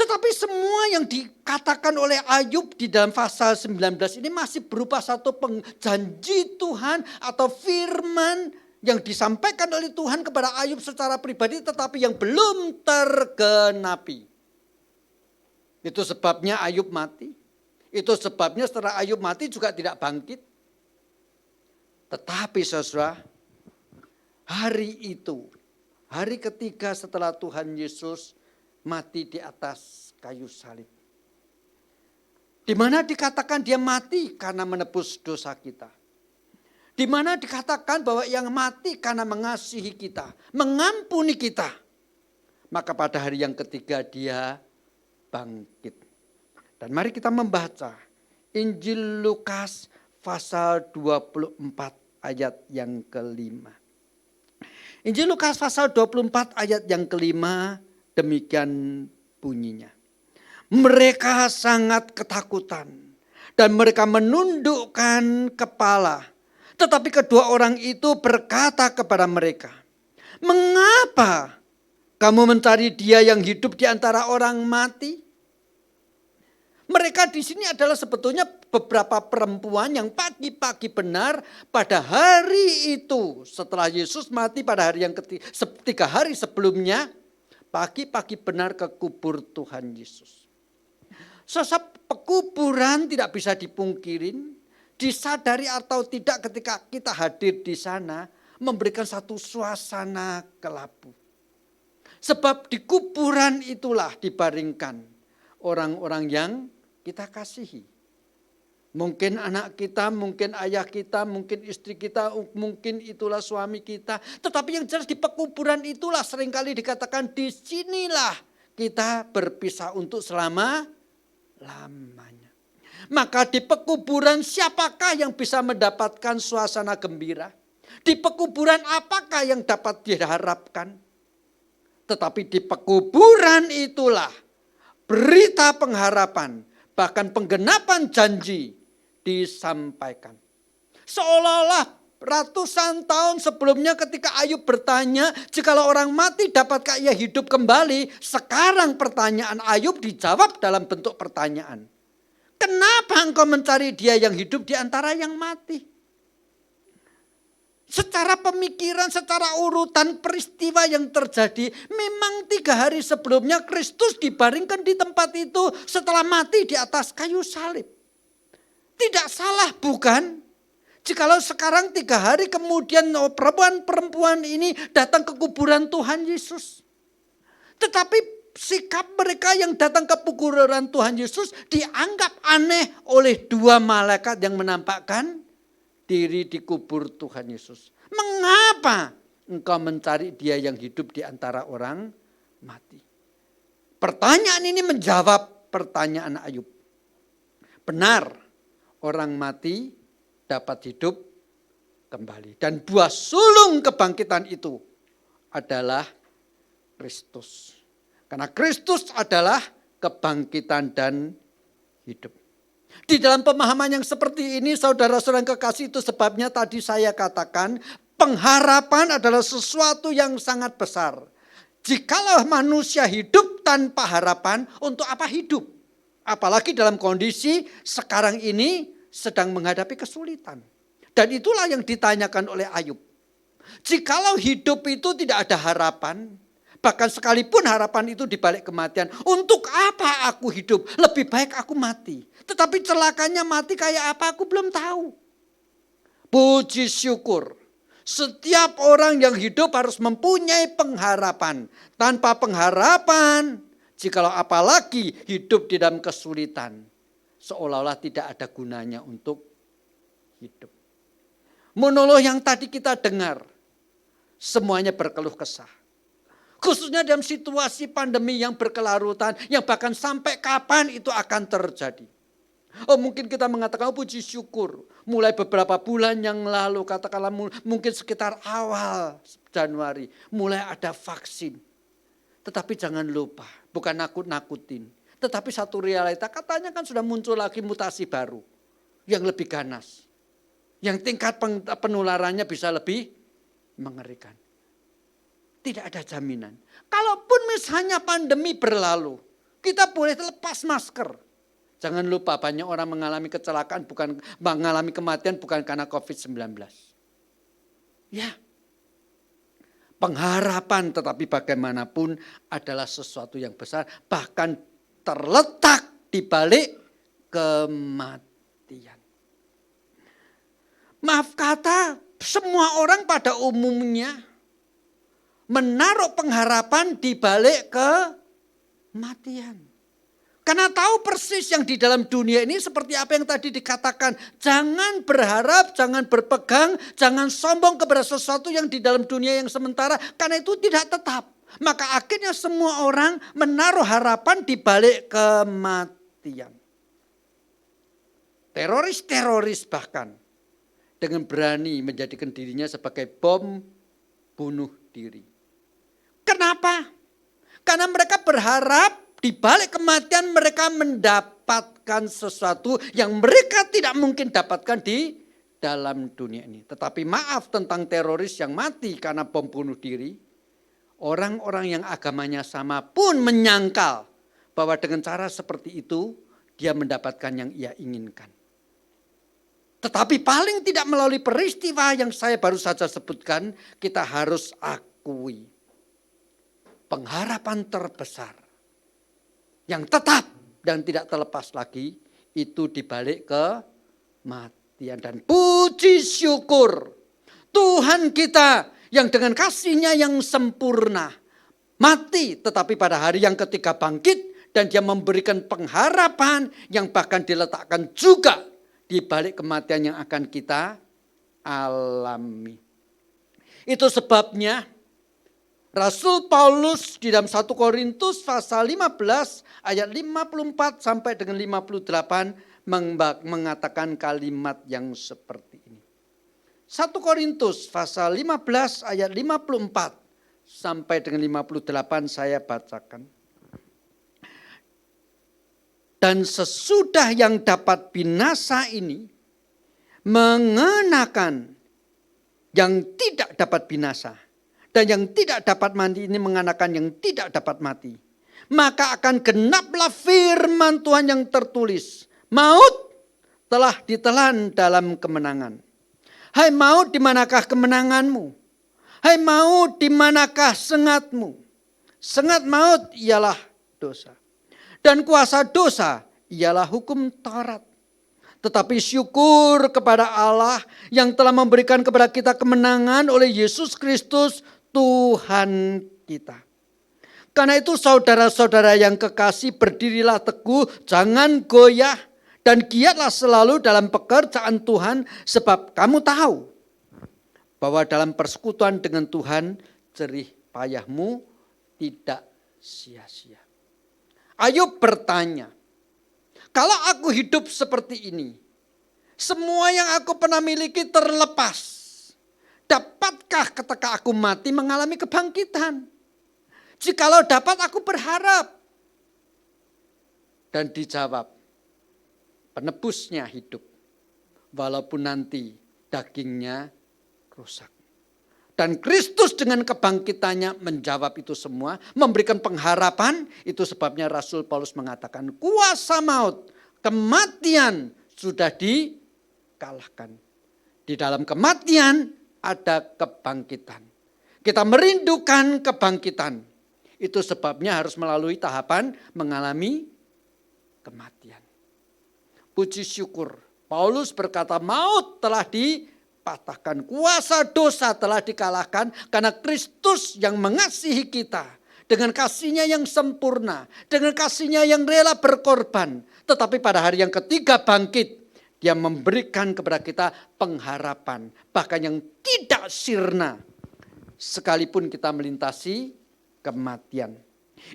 Tetapi semua yang dikatakan oleh Ayub di dalam pasal 19 ini masih berupa satu janji Tuhan atau firman yang disampaikan oleh Tuhan kepada Ayub secara pribadi tetapi yang belum tergenapi. Itu sebabnya Ayub mati. Itu sebabnya setelah Ayub mati juga tidak bangkit. Tetapi saudara, hari itu, hari ketiga setelah Tuhan Yesus mati di atas kayu salib. Di mana dikatakan dia mati karena menebus dosa kita. Di mana dikatakan bahwa yang mati karena mengasihi kita, mengampuni kita. Maka pada hari yang ketiga dia bangkit. Dan mari kita membaca Injil Lukas pasal 24 ayat yang kelima. Injil Lukas pasal 24 ayat yang kelima demikian bunyinya. Mereka sangat ketakutan dan mereka menundukkan kepala. Tetapi kedua orang itu berkata kepada mereka, "Mengapa kamu mencari dia yang hidup di antara orang mati?" Mereka di sini adalah sebetulnya beberapa perempuan yang pagi-pagi benar pada hari itu setelah Yesus mati pada hari yang ketiga, 3 hari sebelumnya, pagi-pagi benar ke kubur Tuhan Yesus. Sosok pekuburan tidak bisa dipungkirin, disadari atau tidak ketika kita hadir di sana memberikan satu suasana kelabu. Sebab di kuburan itulah dibaringkan orang-orang yang kita kasihi. Mungkin anak kita, mungkin ayah kita, mungkin istri kita, mungkin itulah suami kita. Tetapi yang jelas di pekuburan itulah seringkali dikatakan disinilah kita berpisah untuk selama-lamanya. Maka di pekuburan siapakah yang bisa mendapatkan suasana gembira? Di pekuburan apakah yang dapat diharapkan? Tetapi di pekuburan itulah berita pengharapan, bahkan penggenapan janji disampaikan. Seolah-olah ratusan tahun sebelumnya ketika Ayub bertanya, jikalau orang mati dapatkah ia hidup kembali? Sekarang pertanyaan Ayub dijawab dalam bentuk pertanyaan. Kenapa engkau mencari dia yang hidup di antara yang mati? Secara pemikiran, secara urutan peristiwa yang terjadi, memang 3 hari sebelumnya Kristus dibaringkan di tempat itu setelah mati di atas kayu salib. Tidak salah bukan? Jikalau sekarang 3 hari kemudian perempuan-perempuan ini datang ke kuburan Tuhan Yesus. Tetapi sikap mereka yang datang ke kuburan Tuhan Yesus dianggap aneh oleh 2 malaikat yang menampakkan diri di kubur Tuhan Yesus. Mengapa engkau mencari dia yang hidup di antara orang mati? Pertanyaan ini menjawab pertanyaan Ayub. Benar, orang mati dapat hidup kembali. Dan buah sulung kebangkitan itu adalah Kristus. Karena Kristus adalah kebangkitan dan hidup. Di dalam pemahaman yang seperti ini, saudara-saudara yang kekasih, itu sebabnya tadi saya katakan pengharapan adalah sesuatu yang sangat besar. Jikalau manusia hidup tanpa harapan, untuk apa hidup? Apalagi dalam kondisi sekarang ini sedang menghadapi kesulitan. Dan itulah yang ditanyakan oleh Ayub. Jikalau hidup itu tidak ada harapan, bahkan sekalipun harapan itu dibalik kematian, untuk apa aku hidup? Lebih baik aku mati. Tetapi celakanya mati kayak apa aku belum tahu. Puji syukur. Setiap orang yang hidup harus mempunyai pengharapan. Tanpa pengharapan, jikalau apalagi hidup di dalam kesulitan, seolah-olah tidak ada gunanya untuk hidup. Monolog yang tadi kita dengar, semuanya berkeluh kesah. Khususnya dalam situasi pandemi yang berkelaratan, yang bahkan sampai kapan itu akan terjadi. Oh, mungkin kita mengatakan, oh, puji syukur, mulai beberapa bulan yang lalu, katakanlah mungkin sekitar awal Januari, mulai ada vaksin. Tetapi jangan lupa, bukan nakut-nakutin. Tetapi satu realita, katanya kan sudah muncul lagi mutasi baru yang lebih ganas. Yang tingkat penularannya bisa lebih mengerikan. Tidak ada jaminan. Kalaupun misalnya pandemi berlalu, kita boleh lepas masker. Jangan lupa banyak orang mengalami kecelakaan, bukan mengalami kematian bukan karena COVID-19. Ya. Pengharapan tetapi bagaimanapun adalah sesuatu yang besar, bahkan terletak di balik kematian. Maaf kata, semua orang pada umumnya menaruh pengharapan di balik kematian. Karena tahu persis yang di dalam dunia ini seperti apa yang tadi dikatakan. Jangan berharap, jangan berpegang, jangan sombong kepada sesuatu yang di dalam dunia yang sementara. Karena itu tidak tetap. Maka akhirnya semua orang menaruh harapan di balik kematian. Teroris-teroris bahkan dengan berani menjadikan dirinya sebagai bom bunuh diri. Kenapa? Karena mereka berharap di balik kematian mereka mendapatkan sesuatu yang mereka tidak mungkin dapatkan di dalam dunia ini. Tetapi maaf tentang teroris yang mati karena bom bunuh diri. Orang-orang yang agamanya sama pun menyangkal bahwa dengan cara seperti itu dia mendapatkan yang ia inginkan. Tetapi paling tidak melalui peristiwa yang saya baru saja sebutkan, kita harus akui pengharapan terbesar yang tetap dan tidak terlepas lagi itu dibalik kematian. Dan puji syukur Tuhan kita yang dengan kasih-Nya yang sempurna mati tetapi pada hari yang ketiga bangkit dan dia memberikan pengharapan yang bahkan diletakkan juga di balik kematian yang akan kita alami. Itu sebabnya Rasul Paulus di dalam 1 Korintus pasal 15 ayat 54 sampai dengan 58 mengatakan kalimat yang seperti ini. 1 Korintus pasal 15 ayat 54 sampai dengan 58 saya bacakan. Dan sesudah yang dapat binasa ini mengenakan yang tidak dapat binasa. Dan yang tidak dapat mati ini mengenakan yang tidak dapat mati. Maka akan genaplah firman Tuhan yang tertulis. Maut telah ditelan dalam kemenangan. Hai maut, di manakah kemenanganmu? Hai maut, di manakah sengatmu? Sengat maut ialah dosa. Dan kuasa dosa ialah hukum Taurat. Tetapi syukur kepada Allah yang telah memberikan kepada kita kemenangan oleh Yesus Kristus Tuhan kita. Karena itu saudara-saudara yang kekasih, berdirilah teguh, jangan goyah, dan giatlah selalu dalam pekerjaan Tuhan, sebab kamu tahu bahwa dalam persekutuan dengan Tuhan jerih payahmu tidak sia-sia. Ayub bertanya, kalau aku hidup seperti ini, semua yang aku pernah miliki terlepas, dapatkah ketika aku mati mengalami kebangkitan? Jikalau dapat, aku berharap. Dan dijawab, penebusnya hidup, walaupun nanti dagingnya rusak. Dan Kristus dengan kebangkitannya menjawab itu semua, memberikan pengharapan. Itu sebabnya Rasul Paulus mengatakan, kuasa maut, kematian sudah dikalahkan. Di dalam kematian ada kebangkitan. Kita merindukan kebangkitan. Itu sebabnya harus melalui tahapan mengalami kematian. Puji syukur, Paulus berkata maut telah dipatahkan, kuasa dosa telah dikalahkan karena Kristus yang mengasihi kita dengan kasihnya yang sempurna, dengan kasihnya yang rela berkorban. Tetapi pada hari yang ketiga bangkit, dia memberikan kepada kita pengharapan, bahkan yang tidak sirna, sekalipun kita melintasi kematian.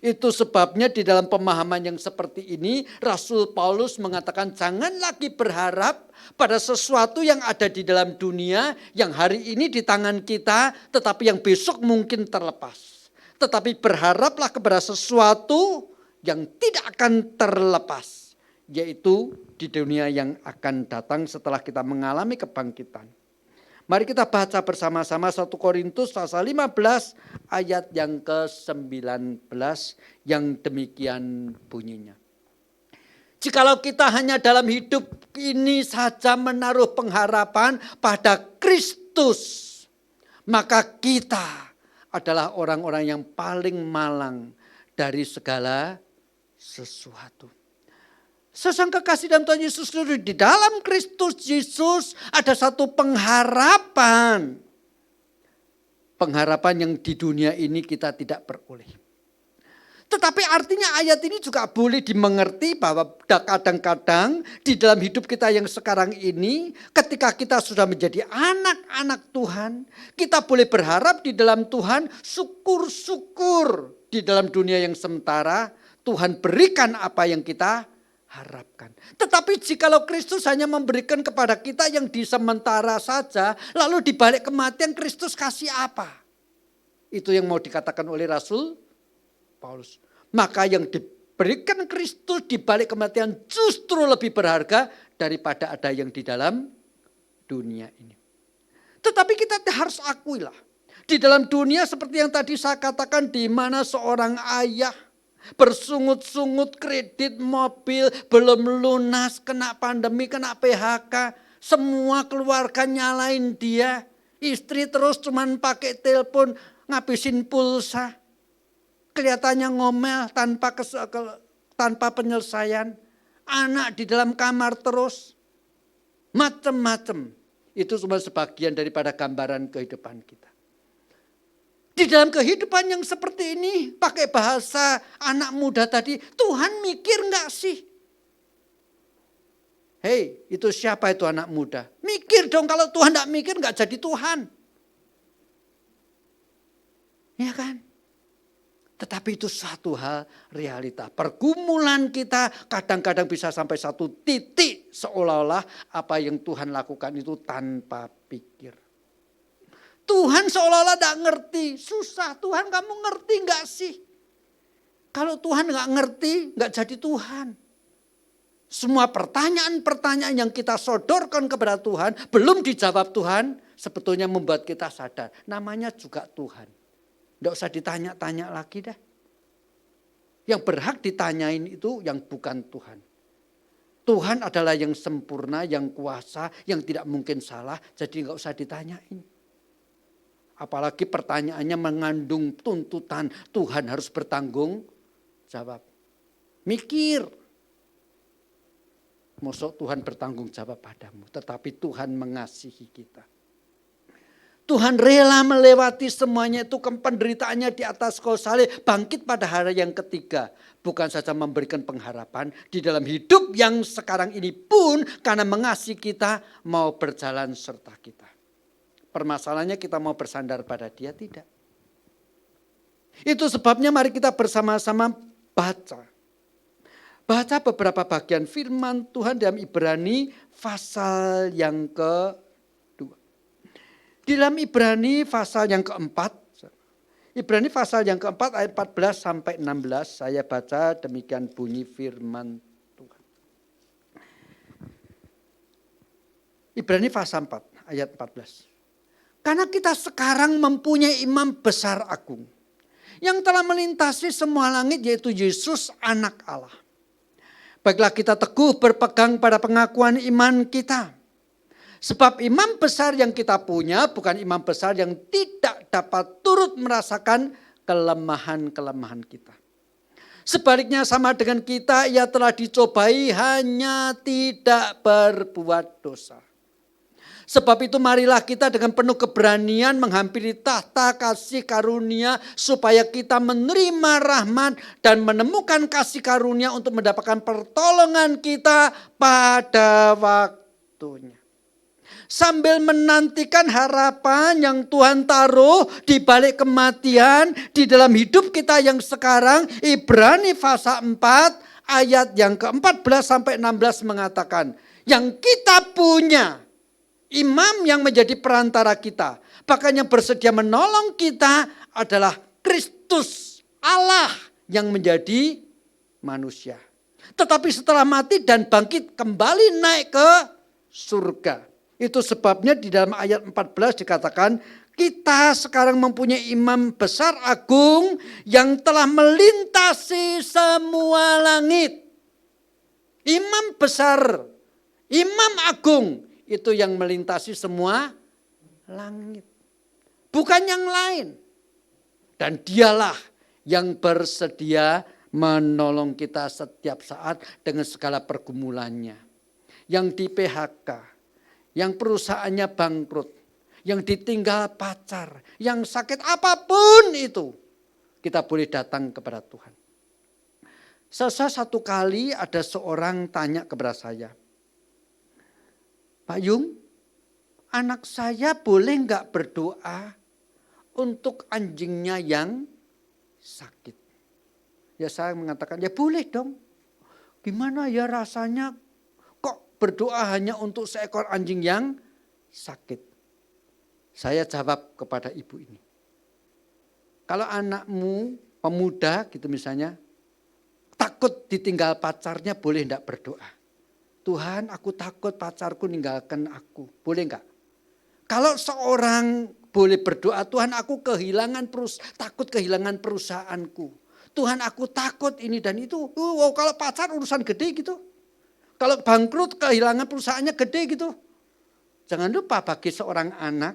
Itu sebabnya di dalam pemahaman yang seperti ini Rasul Paulus mengatakan jangan lagi berharap pada sesuatu yang ada di dalam dunia yang hari ini di tangan kita tetapi yang besok mungkin terlepas. Tetapi berharaplah kepada sesuatu yang tidak akan terlepas, yaitu di dunia yang akan datang setelah kita mengalami kebangkitan. Mari kita baca bersama-sama 1 Korintus pasal 15 ayat yang ke-19 yang demikian bunyinya. Jikalau kita hanya dalam hidup ini saja menaruh pengharapan pada Kristus, maka kita adalah orang-orang yang paling malang dari segala sesuatu. Sesama kekasih dalam Tuhan Yesus, di dalam Kristus Yesus ada satu pengharapan. Pengharapan yang di dunia ini kita tidak beroleh. Tetapi artinya ayat ini juga boleh dimengerti bahwa kadang-kadang di dalam hidup kita yang sekarang ini, ketika kita sudah menjadi anak-anak Tuhan, kita boleh berharap di dalam Tuhan, syukur-syukur di dalam dunia yang sementara, Tuhan berikan apa yang kita harapkan. Tetapi jikalau Kristus hanya memberikan kepada kita yang di sementara saja, lalu di balik kematian Kristus kasih apa? Itu yang mau dikatakan oleh Rasul Paulus. Maka yang diberikan Kristus di balik kematian justru lebih berharga daripada ada yang di dalam dunia ini. Tetapi kita harus akuilah, di dalam dunia seperti yang tadi saya katakan, di mana seorang ayah bersungut-sungut kredit mobil, belum lunas, kena pandemi, kena PHK. Semua keluarga nyalain dia. Istri terus cuman pakai telepon, ngabisin pulsa. Kelihatannya ngomel tanpa penyelesaian. Anak di dalam kamar terus. Macem-macem. Itu cuma sebagian daripada gambaran kehidupan kita. Di dalam kehidupan yang seperti ini, pakai bahasa anak muda tadi, Tuhan mikir enggak sih? Hei, itu siapa itu anak muda? Mikir dong, kalau Tuhan tidak mikir nggak jadi Tuhan. Ya kan? Tetapi itu satu hal realita. Pergumulan kita kadang-kadang bisa sampai satu titik seolah-olah apa yang Tuhan lakukan itu tanpa pikir. Tuhan seolah-olah tidak ngerti. Susah, Tuhan kamu ngerti nggak sih? Kalau Tuhan nggak ngerti, nggak jadi Tuhan. Semua pertanyaan-pertanyaan yang kita sodorkan kepada Tuhan, belum dijawab Tuhan, sebetulnya membuat kita sadar. Namanya juga Tuhan. Tidak usah ditanya-tanya lagi deh. Yang berhak ditanyain itu yang bukan Tuhan. Tuhan adalah yang sempurna, yang kuasa, yang tidak mungkin salah. Jadi nggak usah ditanyain. Apalagi pertanyaannya mengandung tuntutan Tuhan harus bertanggung jawab. Mikir. Mosok Tuhan bertanggung jawab padamu. Tetapi Tuhan mengasihi kita. Tuhan rela melewati semuanya itu, penderitaannya di atas kayu salib, bangkit pada hari yang ketiga. Bukan saja memberikan pengharapan, di dalam hidup yang sekarang ini pun karena mengasihi kita mau berjalan serta kita. Permasalahannya kita mau bersandar pada Dia, tidak. Itu sebabnya mari kita bersama-sama baca. Baca beberapa bagian firman Tuhan dalam Ibrani pasal yang ke dalam Ibrani pasal yang keempat, Ibrani pasal yang keempat ayat 14 sampai 16, saya baca demikian bunyi firman Tuhan. Ibrani pasal 4 ayat 14. Karena kita sekarang mempunyai imam besar agung yang telah melintasi semua langit, yaitu Yesus anak Allah. Baiklah kita teguh berpegang pada pengakuan iman kita. Sebab imam besar yang kita punya bukan imam besar yang tidak dapat turut merasakan kelemahan-kelemahan kita. Sebaliknya sama dengan kita, ia telah dicobai hanya tidak berbuat dosa. Sebab itu marilah kita dengan penuh keberanian menghampiri tahta kasih karunia supaya kita menerima rahmat dan menemukan kasih karunia untuk mendapatkan pertolongan kita pada waktunya. Sambil menantikan harapan yang Tuhan taruh di balik kematian di dalam hidup kita yang sekarang, Ibrani pasal 4 ayat yang ke-14 sampai 16 mengatakan, yang kita punya imam yang menjadi perantara kita, bahkan yang bersedia menolong kita adalah Kristus Allah yang menjadi manusia. Tetapi setelah mati dan bangkit kembali naik ke surga. Itu sebabnya di dalam ayat 14 dikatakan kita sekarang mempunyai imam besar agung yang telah melintasi semua langit. Imam besar, imam agung itu yang melintasi semua langit. Bukan yang lain. Dan dialah yang bersedia menolong kita setiap saat dengan segala pergumulannya. Yang di PHK. Yang perusahaannya bangkrut, yang ditinggal pacar, yang sakit apapun itu, kita boleh datang kepada Tuhan. Satu kali ada seorang tanya kepada saya, Pak Yung, anak saya boleh nggak berdoa untuk anjingnya yang sakit? Ya saya mengatakan, ya boleh dong. Gimana ya rasanya? Berdoa hanya untuk seekor anjing yang sakit. Saya jawab kepada ibu ini. Kalau anakmu pemuda gitu misalnya, takut ditinggal pacarnya, boleh enggak berdoa? Tuhan, aku takut pacarku ninggalkan aku. Boleh enggak? Kalau seorang boleh berdoa, Tuhan aku takut kehilangan perusahaanku. Tuhan aku takut ini dan itu. Kalau pacar urusan gede gitu. Kalau bangkrut, kehilangan perusahaannya gede gitu. Jangan lupa bagi seorang anak,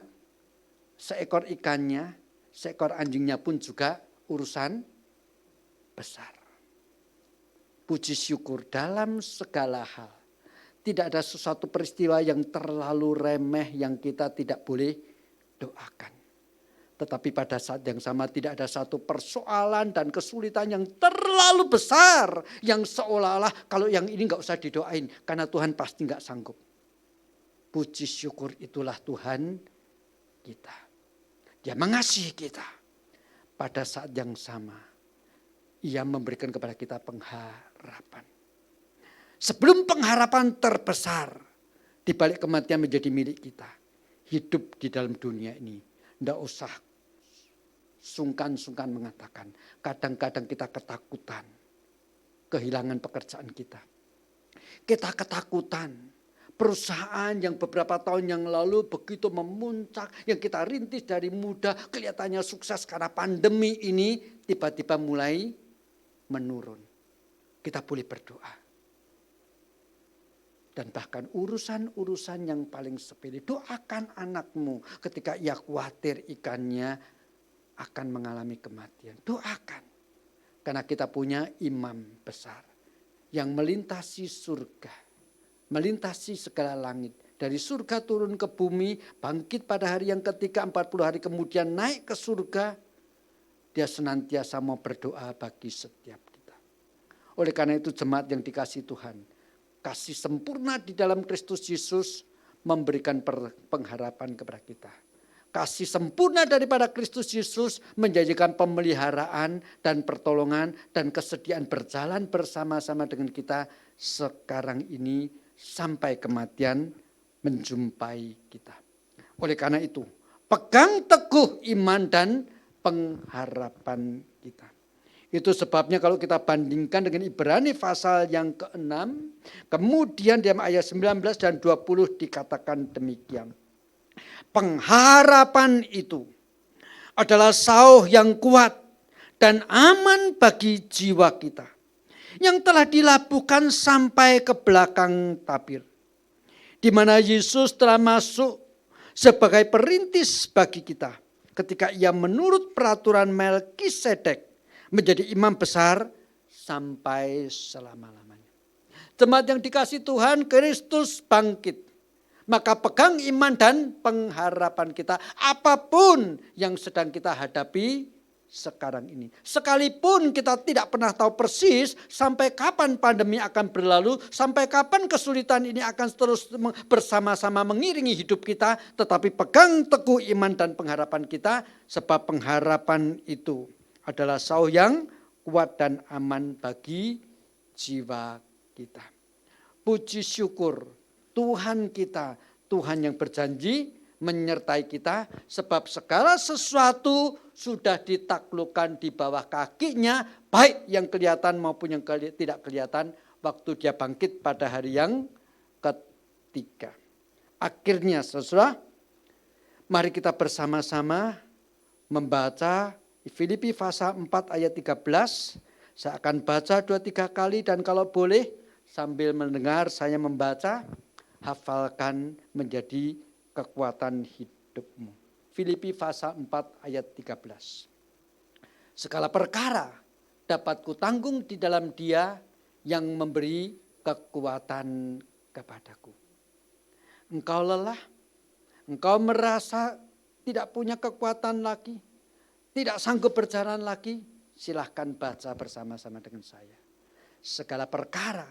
seekor ikannya, seekor anjingnya pun juga urusan besar. Puji syukur dalam segala hal. Tidak ada sesuatu peristiwa yang terlalu remeh yang kita tidak boleh doakan. Tetapi pada saat yang sama tidak ada satu persoalan dan kesulitan yang terlalu besar. Yang seolah-olah kalau yang ini gak usah didoain. Karena Tuhan pasti gak sanggup. Puji syukur itulah Tuhan kita. Dia mengasihi kita. Pada saat yang sama Ia memberikan kepada kita pengharapan. Sebelum pengharapan terbesar di balik kematian menjadi milik kita. Hidup di dalam dunia ini. Tidak usah sungkan-sungkan mengatakan. Kadang-kadang kita ketakutan. Kehilangan pekerjaan kita. Kita ketakutan. Perusahaan yang beberapa tahun yang lalu begitu memuncak. Yang kita rintis dari muda. Kelihatannya sukses karena pandemi ini tiba-tiba mulai menurun. Kita boleh berdoa. Dan bahkan urusan-urusan yang paling sepele. Doakan anakmu ketika ia khawatir ikannya akan mengalami kematian. Doakan. Karena kita punya imam besar. Yang melintasi surga. Melintasi segala langit. Dari surga turun ke bumi. Bangkit pada hari yang ketiga 40 hari kemudian naik ke surga. Dia senantiasa mau berdoa bagi setiap kita. Oleh karena itu jemaat yang dikasihi Tuhan. Kasih sempurna di dalam Kristus Yesus memberikan pengharapan kepada kita. Kasih sempurna daripada Kristus Yesus menjanjikan pemeliharaan dan pertolongan dan kesediaan berjalan bersama-sama dengan kita sekarang ini sampai kematian menjumpai kita. Oleh karena itu, pegang teguh iman dan pengharapan kita. Itu sebabnya kalau kita bandingkan dengan Ibrani pasal yang ke-6. Kemudian di ayat 19 dan 20 dikatakan demikian. Pengharapan itu adalah sauh yang kuat dan aman bagi jiwa kita. Yang telah dilabuhkan sampai ke belakang tabir. Di mana Yesus telah masuk sebagai perintis bagi kita. Ketika ia menurut peraturan Melkisedek. Menjadi imam besar sampai selama-lamanya. Jemaat yang dikasihi Tuhan, Kristus bangkit. Maka pegang iman dan pengharapan kita. Apapun yang sedang kita hadapi sekarang ini. Sekalipun kita tidak pernah tahu persis sampai kapan pandemi akan berlalu. Sampai kapan kesulitan ini akan terus bersama-sama mengiringi hidup kita. Tetapi pegang teguh iman dan pengharapan kita. Sebab pengharapan itu adalah sauh yang kuat dan aman bagi jiwa kita. Puji syukur Tuhan kita, Tuhan yang berjanji menyertai kita. Sebab segala sesuatu sudah ditaklukkan di bawah kakinya. Baik yang kelihatan maupun yang tidak kelihatan. Waktu dia bangkit pada hari yang ketiga. Akhirnya saudara, mari kita bersama-sama membaca Filipi pasal 4 ayat 13, saya akan baca 2-3 kali dan kalau boleh sambil mendengar saya membaca, hafalkan menjadi kekuatan hidupmu. Filipi pasal 4 ayat 13. Segala perkara dapat kutanggung di dalam Dia yang memberi kekuatan kepadaku. Engkau lelah, engkau merasa tidak punya kekuatan lagi, tidak sanggup berjalan lagi, silahkan baca bersama-sama dengan saya. Segala perkara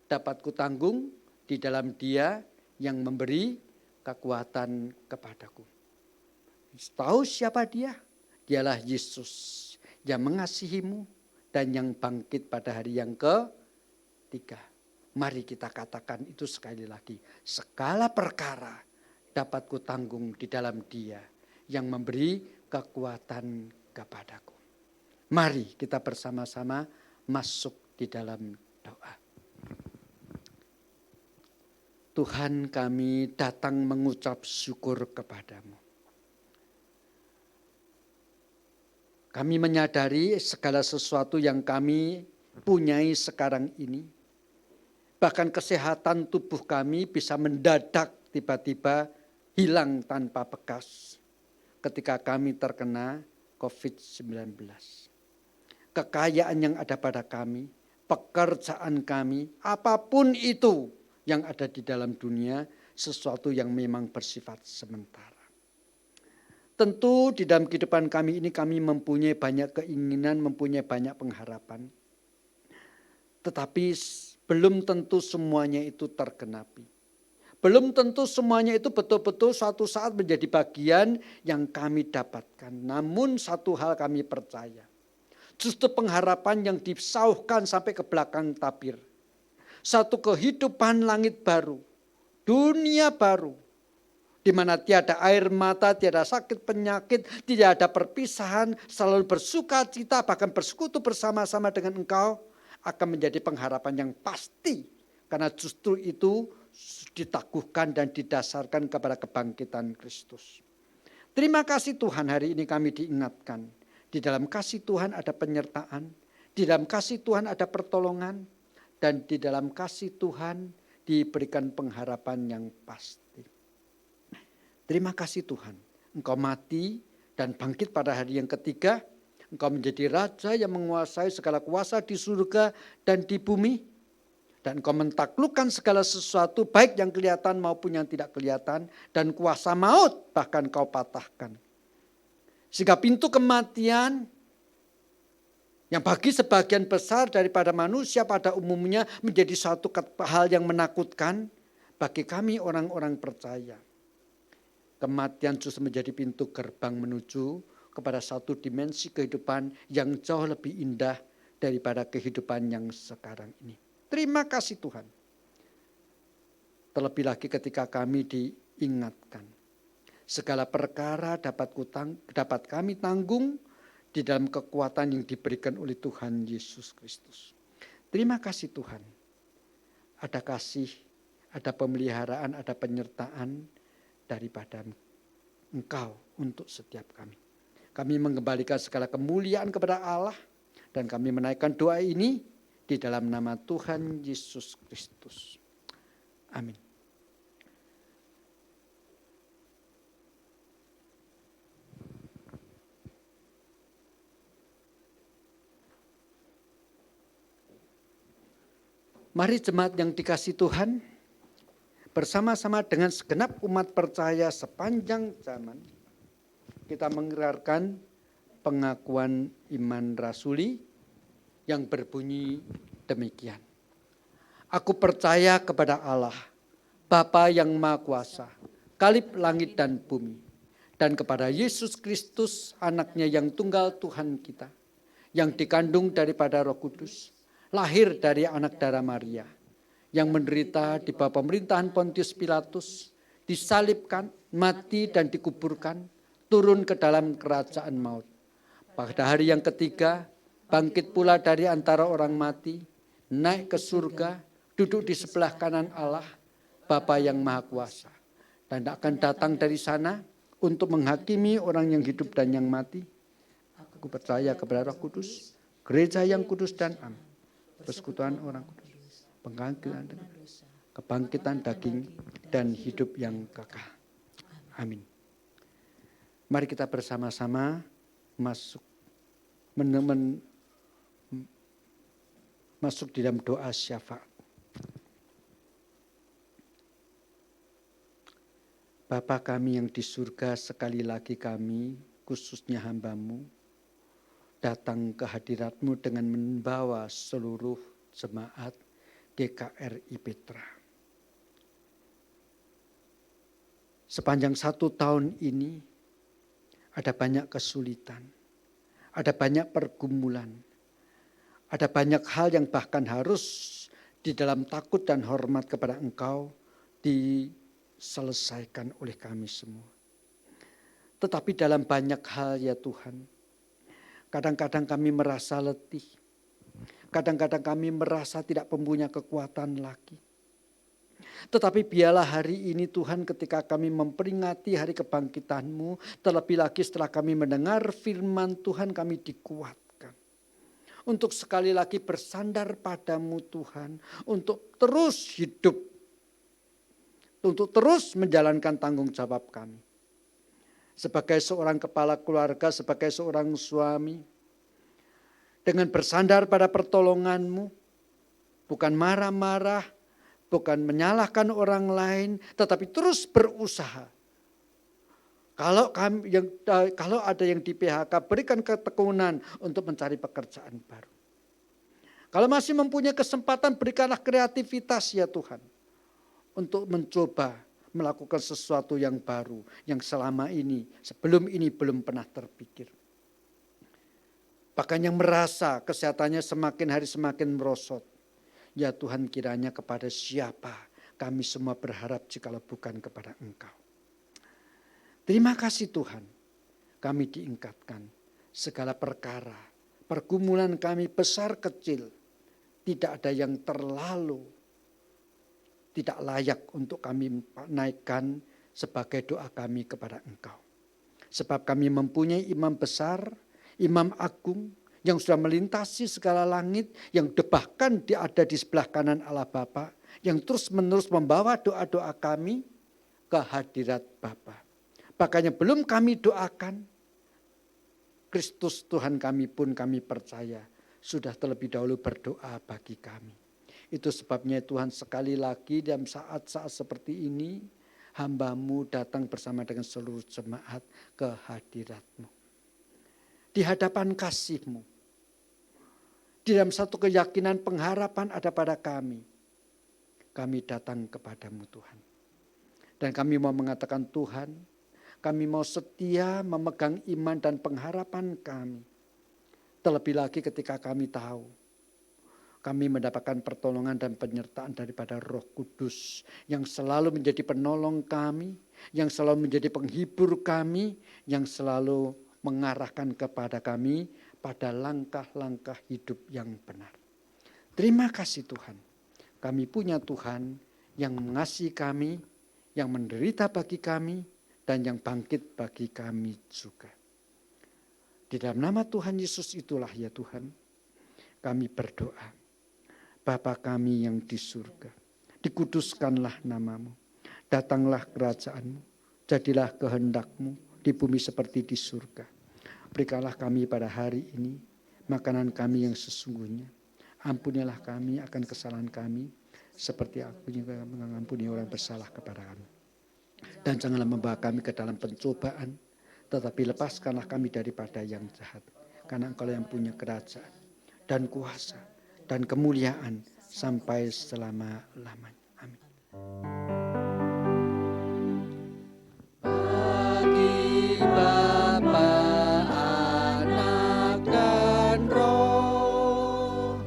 dapat kutanggung di dalam Dia yang memberi kekuatan kepadaku. Tahu siapa Dia? Dialah Yesus yang mengasihimu dan yang bangkit pada hari yang ketiga. Mari kita katakan itu sekali lagi. Segala perkara dapat kutanggung di dalam Dia yang memberi kekuatan kepadaku. Mari kita bersama-sama masuk di dalam doa. Tuhan, kami datang mengucap syukur kepadamu. Kami menyadari segala sesuatu yang kami punyai sekarang ini. Bahkan kesehatan tubuh kami bisa mendadak tiba-tiba hilang tanpa bekas. Ketika kami terkena COVID-19. Kekayaan yang ada pada kami, pekerjaan kami, apapun itu yang ada di dalam dunia, sesuatu yang memang bersifat sementara. Tentu di dalam kehidupan kami ini kami mempunyai banyak keinginan, mempunyai banyak pengharapan. Tetapi belum tentu semuanya itu tergenapi. Belum tentu semuanya itu betul-betul suatu saat menjadi bagian yang kami dapatkan. Namun satu hal kami percaya. Justru pengharapan yang disauhkan sampai ke belakang tabir. Satu kehidupan langit baru. Dunia baru. Di mana tiada air mata, tiada sakit penyakit, tidak ada perpisahan, selalu bersuka cita, bahkan bersekutu bersama-sama dengan engkau, akan menjadi pengharapan yang pasti. Karena justru itu ditakuhkan dan didasarkan kepada kebangkitan Kristus. Terima kasih Tuhan, hari ini kami diingatkan. Di dalam kasih Tuhan ada penyertaan, di dalam kasih Tuhan ada pertolongan, dan di dalam kasih Tuhan diberikan pengharapan yang pasti. Terima kasih Tuhan, Engkau mati dan bangkit pada hari yang ketiga. Engkau menjadi Raja yang menguasai segala kuasa di surga dan di bumi. Dan Engkau mentaklukkan segala sesuatu baik yang kelihatan maupun yang tidak kelihatan. Dan kuasa maut bahkan Engkau patahkan. Sehingga pintu kematian yang bagi sebagian besar daripada manusia pada umumnya menjadi suatu hal yang menakutkan bagi kami orang-orang percaya. Kematian justru menjadi pintu gerbang menuju kepada satu dimensi kehidupan yang jauh lebih indah daripada kehidupan yang sekarang ini. Terima kasih Tuhan. Terlebih lagi ketika kami diingatkan. Segala perkara dapat kami tanggung di dalam kekuatan yang diberikan oleh Tuhan Yesus Kristus. Terima kasih Tuhan. Ada kasih, ada pemeliharaan, ada penyertaan daripada Engkau untuk setiap kami. Kami mengembalikan segala kemuliaan kepada Allah dan kami menaikkan doa ini di dalam nama Tuhan Yesus Kristus. Amin. Mari jemaat yang dikasihi Tuhan, bersama-sama dengan segenap umat percaya sepanjang zaman, kita mengerarkan pengakuan iman rasuli yang berbunyi demikian. Aku percaya kepada Allah, Bapa yang Maha Kuasa, Kalib langit dan bumi, dan kepada Yesus Kristus, anaknya yang tunggal Tuhan kita, yang dikandung daripada Roh Kudus, lahir dari anak darah Maria, yang menderita di bawah pemerintahan Pontius Pilatus, disalibkan, mati dan dikuburkan, turun ke dalam kerajaan maut. Pada hari yang ketiga, bangkit pula dari antara orang mati, naik ke surga, duduk di sebelah kanan Allah, Bapa yang Maha Kuasa. Dan akan datang dari sana untuk menghakimi orang yang hidup dan yang mati. Aku percaya kepada Roh Kudus, gereja yang kudus dan am, persekutuan orang kudus, kebangkitan daging dan hidup yang kekal. Amin. Mari kita bersama-sama masuk di dalam doa syafaat. Bapa kami yang di surga, sekali lagi kami, khususnya hamba-Mu, datang ke hadirat-Mu dengan membawa seluruh jemaat GKRI Petra. Sepanjang 1 tahun ini ada banyak kesulitan, ada banyak pergumulan, ada banyak hal yang bahkan harus di dalam takut dan hormat kepada Engkau diselesaikan oleh kami semua. Tetapi dalam banyak hal ya Tuhan, kadang-kadang kami merasa letih. Kadang-kadang kami merasa tidak mempunyai kekuatan lagi. Tetapi biarlah hari ini Tuhan ketika kami memperingati hari kebangkitan-Mu, terlebih lagi setelah kami mendengar firman Tuhan kami dikuatkan. Untuk sekali lagi bersandar padamu Tuhan, untuk terus hidup, untuk terus menjalankan tanggung jawab kami. Sebagai seorang kepala keluarga, sebagai seorang suami, dengan bersandar pada pertolongan-Mu, bukan marah-marah, bukan menyalahkan orang lain, tetapi terus berusaha. Kalau ada yang di PHK, berikan ketekunan untuk mencari pekerjaan baru. Kalau masih mempunyai kesempatan, berikanlah kreativitas ya Tuhan. Untuk mencoba melakukan sesuatu yang baru, yang selama ini, sebelum ini belum pernah terpikir. Bahkan yang merasa kesehatannya semakin hari semakin merosot. Ya Tuhan, kiranya kepada siapa kami semua berharap jikalau bukan kepada Engkau. Terima kasih Tuhan, kami diingatkan segala perkara, pergumulan kami besar kecil, tidak ada yang terlalu tidak layak untuk kami naikkan sebagai doa kami kepada Engkau. Sebab kami mempunyai imam besar, imam agung yang sudah melintasi segala langit, yang bahkan ada di sebelah kanan Allah Bapa, yang terus menerus membawa doa-doa kami ke hadirat Bapa. Makanya belum kami doakan, Kristus Tuhan kami pun kami percaya sudah terlebih dahulu berdoa bagi kami. Itu sebabnya Tuhan sekali lagi dalam saat-saat seperti ini, hamba-Mu datang bersama dengan seluruh jemaat ke hadirat-Mu. Di hadapan kasih-Mu. Di dalam satu keyakinan pengharapan ada pada kami. Kami datang kepadamu Tuhan. Dan kami mau mengatakan Tuhan, kami mau setia memegang iman dan pengharapan kami. Terlebih lagi ketika kami tahu kami mendapatkan pertolongan dan penyertaan daripada Roh Kudus yang selalu menjadi penolong kami, yang selalu menjadi penghibur kami, yang selalu mengarahkan kepada kami pada langkah-langkah hidup yang benar. Terima kasih Tuhan. Kami punya Tuhan yang mengasihi kami, yang menderita bagi kami, dan yang bangkit bagi kami juga. Di dalam nama Tuhan Yesus itulah ya Tuhan, kami berdoa. Bapa kami yang di surga, dikuduskanlah namamu, datanglah kerajaan-Mu, jadilah kehendak-Mu di bumi seperti di surga. Berikanlah kami pada hari ini makanan kami yang sesungguhnya. Ampunilah kami akan kesalahan kami, seperti aku juga mengampuni orang bersalah kepada kami. Dan janganlah membawa kami ke dalam pencobaan, tetapi lepaskanlah kami daripada yang jahat. Karena Engkau yang punya kerajaan dan kuasa dan kemuliaan sampai selama-lamanya. Amin. Bagi Bapa, Anak, dan Roh,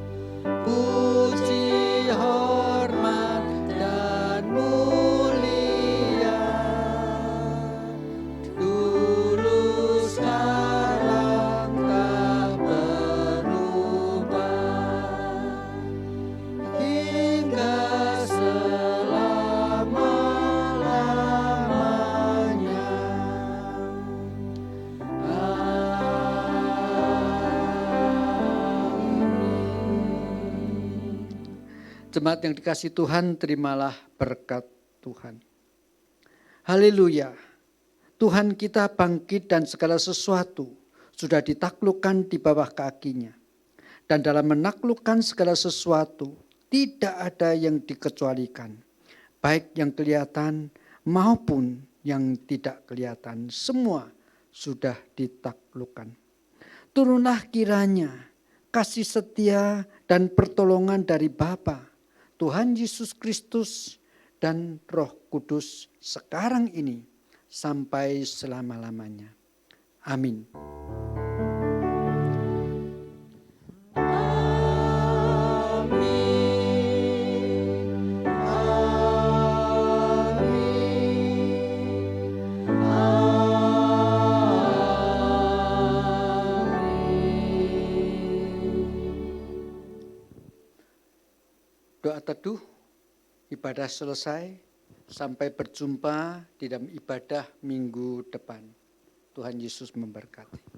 puji, hormat, dan mulia, dulu sekarang tak berubah, hingga selama-lamanya. Jemaat yang dikasihi Tuhan, terimalah berkat Tuhan. Haleluya. Tuhan kita bangkit dan segala sesuatu sudah ditaklukkan di bawah kakinya. Dan dalam menaklukkan segala sesuatu tidak ada yang dikecualikan. Baik yang kelihatan maupun yang tidak kelihatan. Semua sudah ditaklukkan. Turunlah kiranya kasih setia dan pertolongan dari Bapa, Tuhan Yesus Kristus, dan Roh Kudus sekarang ini sampai selama-lamanya. Amin. Doa teduh, ibadah selesai, sampai berjumpa di dalam ibadah minggu depan. Tuhan Yesus memberkati.